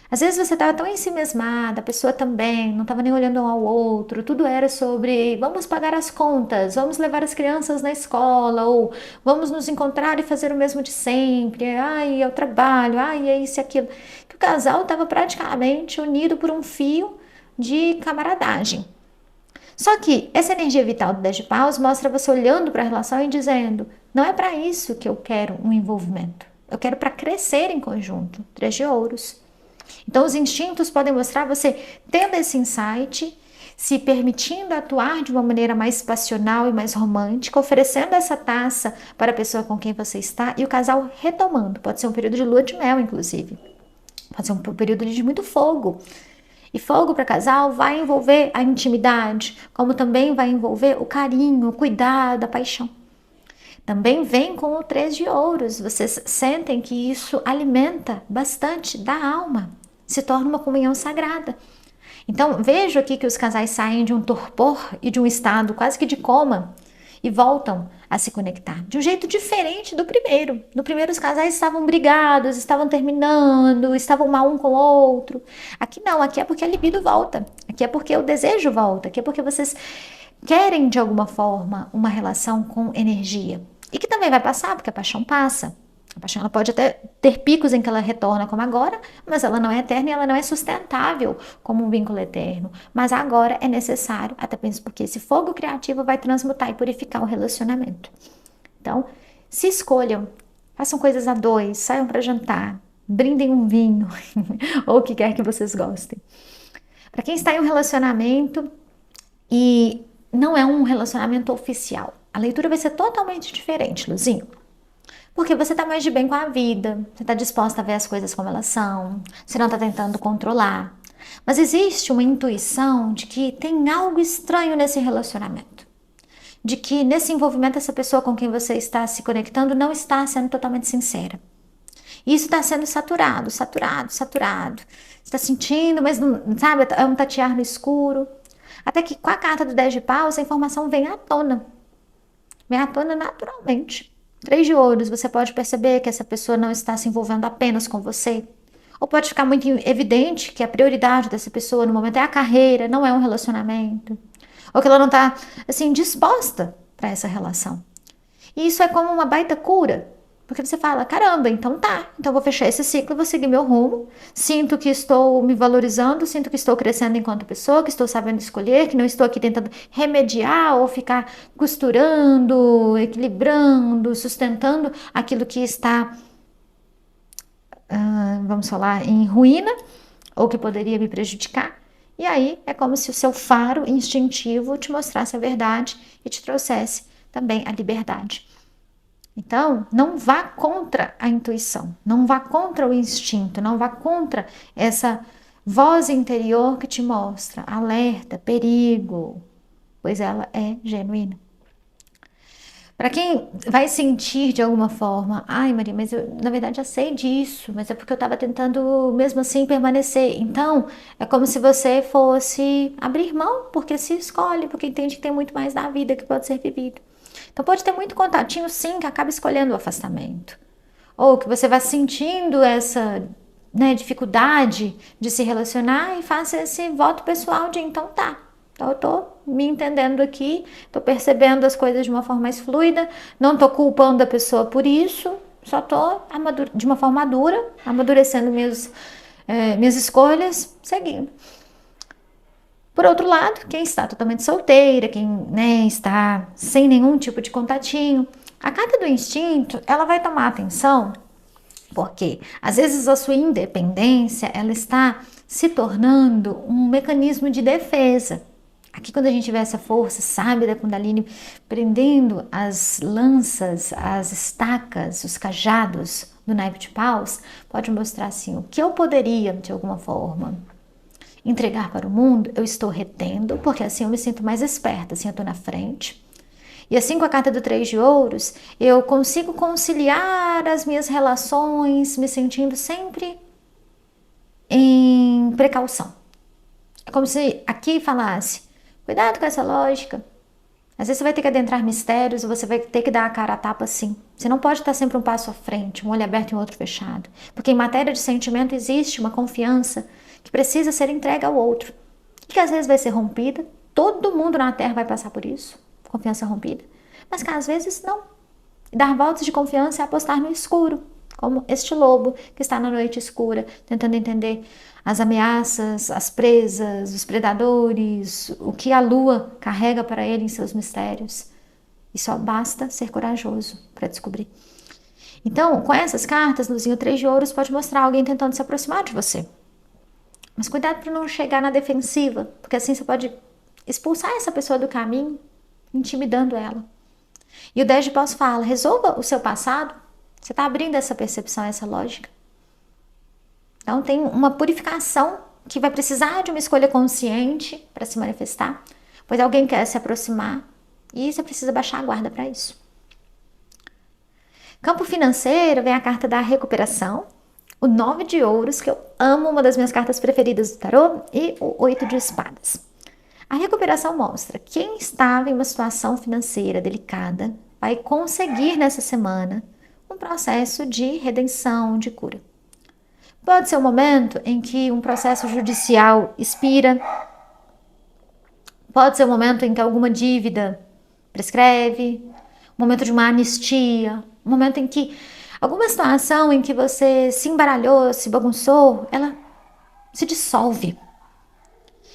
Às vezes você estava tão ensimesmada, a pessoa também, não estava nem olhando um ao outro, tudo era sobre vamos pagar as contas, vamos levar as crianças na escola, ou vamos nos encontrar e fazer o mesmo de sempre, ai, é o trabalho, ai, é isso e aquilo. Que o casal estava praticamente unido por um fio de camaradagem. Só que essa energia vital do 10 de paus mostra você olhando para a relação e dizendo, não é para isso que eu quero um envolvimento, eu quero para crescer em conjunto, 3 de ouros. Então os instintos podem mostrar você tendo esse insight, se permitindo atuar de uma maneira mais passional e mais romântica, oferecendo essa taça para a pessoa com quem você está e o casal retomando. Pode ser um período de lua de mel, inclusive. Pode ser um período de muito fogo. E fogo para casal vai envolver a intimidade, como também vai envolver o carinho, o cuidado, a paixão. Também vem com o 3 de ouros. Vocês sentem que isso alimenta bastante da alma. Se torna uma comunhão sagrada. Então, vejo aqui que os casais saem de um torpor e de um estado quase que de coma e voltam a se conectar. De um jeito diferente do primeiro. No primeiro, os casais estavam brigados, estavam terminando, estavam mal um com o outro. Aqui não, aqui é porque a libido volta. Aqui é porque o desejo volta. Aqui é porque vocês querem, de alguma forma, uma relação com energia. E que também vai passar, porque a paixão passa. A paixão ela pode até ter picos em que ela retorna como agora, mas ela não é eterna e ela não é sustentável como um vínculo eterno. Mas agora é necessário, até mesmo porque esse fogo criativo vai transmutar e purificar o relacionamento. Então, se escolham Façam coisas a dois, saiam para jantar, brindem um vinho, ou o que quer que vocês gostem. Para quem está em um relacionamento e não é um relacionamento oficial, a leitura vai ser totalmente diferente, Luzinho. Porque você está mais de bem com a vida, você está disposta a ver as coisas como elas são, você não está tentando controlar. Mas existe uma intuição de que tem algo estranho nesse relacionamento. De que nesse envolvimento essa pessoa com quem você está se conectando não está sendo totalmente sincera. E isso está sendo saturado. Você está sentindo, mas não, sabe, é um tatear no escuro. Até que com a carta do 10 de paus, a informação vem à tona. Vem à tona naturalmente. 3 de ouros, você pode perceber que essa pessoa não está se envolvendo apenas com você. Ou pode ficar muito evidente que a prioridade dessa pessoa no momento é a carreira, não é um relacionamento. Ou que ela não está, assim, disposta para essa relação. E isso é como uma baita cura. Porque você fala, caramba, então tá, então vou fechar esse ciclo, vou seguir meu rumo, sinto que estou me valorizando, sinto que estou crescendo enquanto pessoa, que estou sabendo escolher, que não estou aqui tentando remediar ou ficar costurando, equilibrando, sustentando aquilo que está, vamos falar, em ruína ou que poderia me prejudicar. E aí é como se o seu faro instintivo te mostrasse a verdade e te trouxesse também a liberdade. Então, não vá contra a intuição, não vá contra o instinto, não vá contra essa voz interior que te mostra alerta, perigo, pois ela é genuína. Para quem vai sentir de alguma forma, ai Maria, mas eu na verdade já sei disso, mas é porque eu estava tentando mesmo assim permanecer. Então, é como se você fosse abrir mão, porque se escolhe, porque entende que tem muito mais da vida que pode ser vivido. Então pode ter muito contatinho sim que acaba escolhendo o afastamento. Ou que você vai sentindo essa, né, dificuldade de se relacionar e faça esse voto pessoal de então tá. Então eu tô me entendendo aqui, tô percebendo as coisas de uma forma mais fluida, não tô culpando a pessoa por isso, só tô de uma forma madura, amadurecendo minhas escolhas, seguindo. Por outro lado, quem está totalmente solteira, quem, né, está sem nenhum tipo de contatinho, a carta do instinto, ela vai tomar atenção, porque às vezes a sua independência, ela está se tornando um mecanismo de defesa. Aqui quando a gente vê essa força, sabe, da Kundalini prendendo as lanças, as estacas, os cajados do naipe de paus, pode mostrar assim, o que eu poderia, de alguma forma, entregar para o mundo, eu estou retendo, porque assim eu me sinto mais esperta, assim eu estou na frente. E assim com a carta do 3 de ouros, eu consigo conciliar as minhas relações, me sentindo sempre em precaução. É como se aqui falasse, cuidado com essa lógica. Às vezes você vai ter que adentrar mistérios, ou você vai ter que dar a cara a tapa sim. Você não pode estar sempre um passo à frente, um olho aberto e um outro fechado. Porque em matéria de sentimento existe uma confiança que precisa ser entregue ao outro. E que às vezes vai ser rompida. Todo mundo na Terra vai passar por isso. Confiança rompida. Mas que às vezes não. E dar voltas de confiança é apostar no escuro. Como este lobo que está na noite escura, tentando entender as ameaças, as presas, os predadores, o que a lua carrega para ele em seus mistérios. E só basta ser corajoso para descobrir. Então, com essas cartas, Luzinho 3 de ouros pode mostrar alguém tentando se aproximar de você. Mas cuidado para não chegar na defensiva, porque assim você pode expulsar essa pessoa do caminho, intimidando ela. E o 10 de paus fala, resolva o seu passado. Você está abrindo essa percepção, essa lógica. Então tem uma purificação que vai precisar de uma escolha consciente para se manifestar, pois alguém quer se aproximar e você precisa baixar a guarda para isso. Campo financeiro, vem a carta da recuperação, o 9 de ouros, que eu amo, uma das minhas cartas preferidas do tarô, e o 8 de espadas. A recuperação mostra quem estava em uma situação financeira delicada vai conseguir nessa semana um processo de redenção, de cura. Pode ser um momento em que um processo judicial expira, pode ser um momento em que alguma dívida prescreve, um momento de uma anistia, um momento em que alguma situação em que você se embaralhou, se bagunçou, ela se dissolve.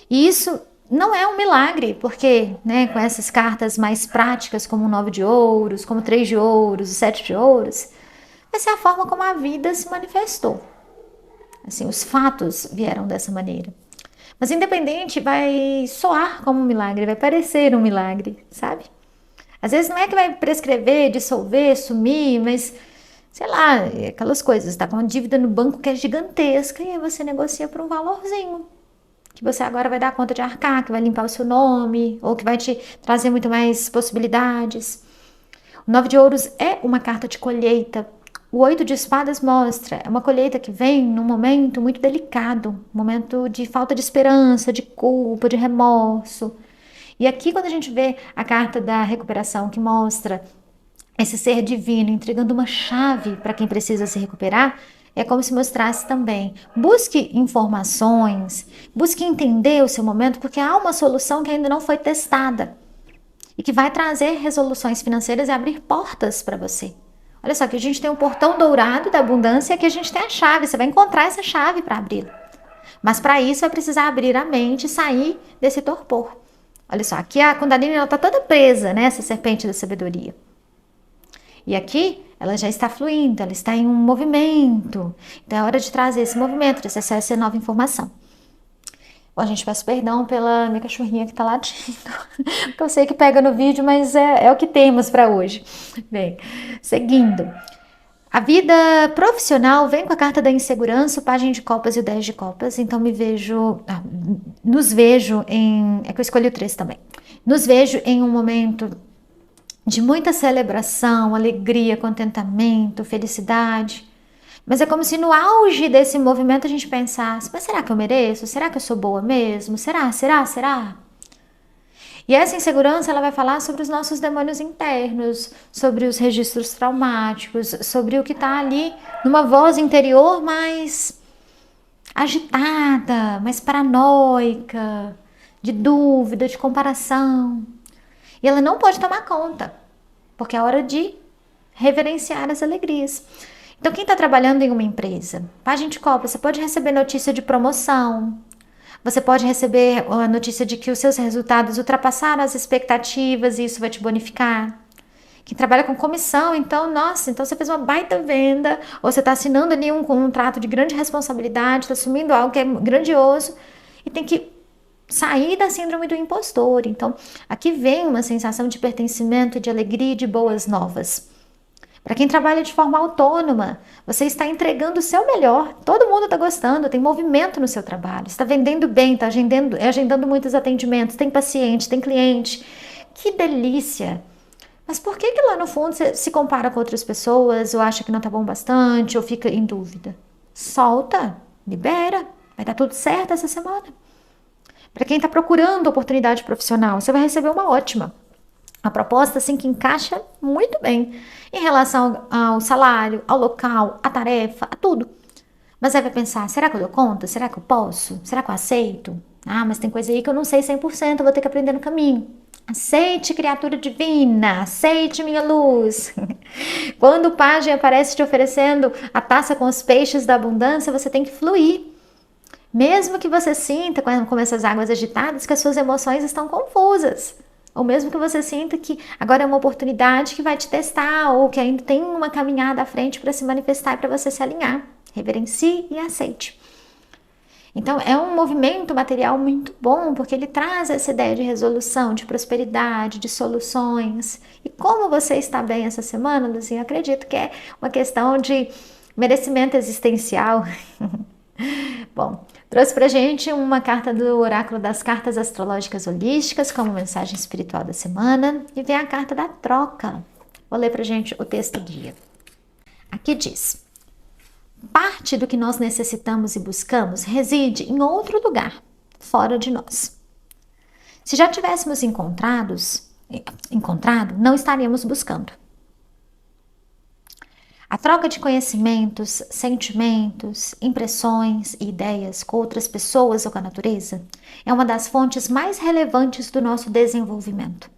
E isso não é um milagre, porque, né, com essas cartas mais práticas, como o 9 de ouros, como o 3 de ouros, o 7 de ouros, vai ser a forma como a vida se manifestou. Assim, os fatos vieram dessa maneira. Mas independente, vai soar como um milagre, vai parecer um milagre, sabe? Às vezes não é que vai prescrever, dissolver, sumir, mas, sei lá, aquelas coisas. Tá com uma dívida no banco que é gigantesca e aí você negocia por um valorzinho. Que você agora vai dar conta de arcar, que vai limpar o seu nome, ou que vai te trazer muito mais possibilidades. O 9 de ouros é uma carta de colheita. O 8 de espadas mostra, é uma colheita que vem num momento muito delicado, um momento de falta de esperança, de culpa, de remorso. E aqui quando a gente vê a carta da recuperação que mostra esse ser divino entregando uma chave para quem precisa se recuperar, é como se mostrasse também, busque informações, busque entender o seu momento, porque há uma solução que ainda não foi testada e que vai trazer resoluções financeiras e abrir portas para você. Olha só, que a gente tem um portão dourado da abundância e aqui a gente tem a chave, você vai encontrar essa chave para abri-la. Mas para isso vai precisar abrir a mente e sair desse torpor. Olha só, aqui a Kundalini está toda presa, né, essa serpente da sabedoria. E aqui ela já está fluindo, ela está em um movimento. Então é hora de trazer esse movimento, de acessar essa nova informação. Bom, gente, peço perdão pela minha cachorrinha que tá latindo, porque eu sei que pega no vídeo, mas é o que temos para hoje. Bem, seguindo. A vida profissional vem com a carta da insegurança, o Pajem de Copas e o 10 de Copas, então nos vejo em... É que eu escolhi o 3 também. Nos vejo em um momento de muita celebração, alegria, contentamento, felicidade. Mas é como se no auge desse movimento a gente pensasse, mas será que eu mereço? Será que eu sou boa mesmo? Será? E essa insegurança ela vai falar sobre os nossos demônios internos, sobre os registros traumáticos, sobre o que está ali numa voz interior mais agitada, mais paranoica, de dúvida, de comparação. E ela não pode tomar conta, porque é hora de reverenciar as alegrias. Então, quem está trabalhando em uma empresa, Pajem de Copas, você pode receber notícia de promoção, você pode receber a notícia de que os seus resultados ultrapassaram as expectativas e isso vai te bonificar. Quem trabalha com comissão, então, nossa, então você fez uma baita venda, ou você está assinando ali um contrato de grande responsabilidade, está assumindo algo que é grandioso e tem que sair da síndrome do impostor. Então, aqui vem uma sensação de pertencimento, de alegria e de boas novas. Para quem trabalha de forma autônoma, você está entregando o seu melhor, todo mundo está gostando, tem movimento no seu trabalho, está vendendo bem, está agendando muitos atendimentos, tem paciente, tem cliente. Que delícia! Mas por que lá no fundo você se compara com outras pessoas, ou acha que não está bom bastante, ou fica em dúvida? Solta, libera, vai dar tudo certo essa semana. Para quem está procurando oportunidade profissional, você vai receber uma ótima. A proposta, assim, que encaixa muito bem em relação ao salário, ao local, à tarefa, a tudo. Mas aí vai pensar, será que eu dou conta? Será que eu posso? Será que eu aceito? Ah, mas tem coisa aí que eu não sei 100%, eu vou ter que aprender no caminho. Aceite, criatura divina, aceite minha luz. Quando o pajem aparece te oferecendo a taça com os peixes da abundância, você tem que fluir. Mesmo que você sinta, com essas águas agitadas, que as suas emoções estão confusas. Ou mesmo que você sinta que agora é uma oportunidade que vai te testar, ou que ainda tem uma caminhada à frente para se manifestar e para você se alinhar. Reverencie e aceite. Então, é um movimento material muito bom, porque ele traz essa ideia de resolução, de prosperidade, de soluções. E como você está bem essa semana, Luzinha, acredito que é uma questão de merecimento existencial. Bom, trouxe pra gente uma carta do oráculo das cartas astrológicas holísticas como mensagem espiritual da semana e vem a carta da troca. Vou ler pra gente o texto guia. Aqui diz: parte do que nós necessitamos e buscamos reside em outro lugar, fora de nós. Se já tivéssemos encontrado, não estaríamos buscando. A troca de conhecimentos, sentimentos, impressões e ideias com outras pessoas ou com a natureza é uma das fontes mais relevantes do nosso desenvolvimento.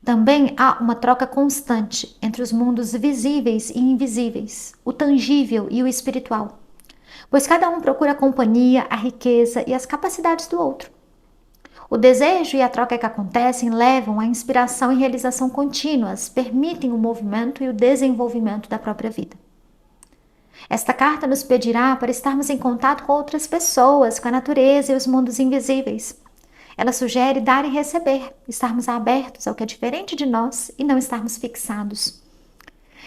Também há uma troca constante entre os mundos visíveis e invisíveis, o tangível e o espiritual, pois cada um procura a companhia, a riqueza e as capacidades do outro. O desejo e a troca que acontecem levam à inspiração e realização contínuas, permitem o movimento e o desenvolvimento da própria vida. Esta carta nos pedirá para estarmos em contato com outras pessoas, com a natureza e os mundos invisíveis. Ela sugere dar e receber, estarmos abertos ao que é diferente de nós e não estarmos fixados.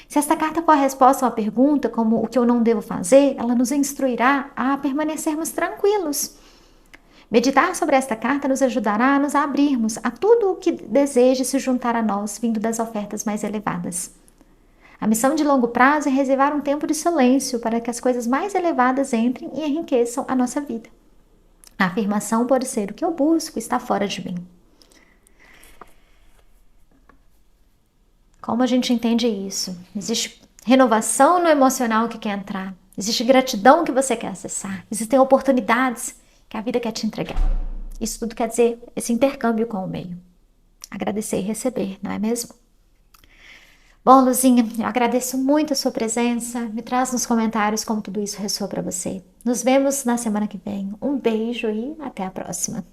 Se esta carta for a resposta a uma pergunta, como o que eu não devo fazer, ela nos instruirá a permanecermos tranquilos. Meditar sobre esta carta nos ajudará a nos abrirmos a tudo o que deseje se juntar a nós, vindo das ofertas mais elevadas. A missão de longo prazo é reservar um tempo de silêncio para que as coisas mais elevadas entrem e enriqueçam a nossa vida. A afirmação pode ser: o que eu busco está fora de mim. Como a gente entende isso? Existe renovação no emocional que quer entrar. Existe gratidão que você quer acessar. Existem oportunidades que a vida quer te entregar. Isso tudo quer dizer esse intercâmbio com o meio. Agradecer e receber, não é mesmo? Bom, Luzinha, eu agradeço muito a sua presença. Me traz nos comentários como tudo isso ressoa para você. Nos vemos na semana que vem. Um beijo e até a próxima.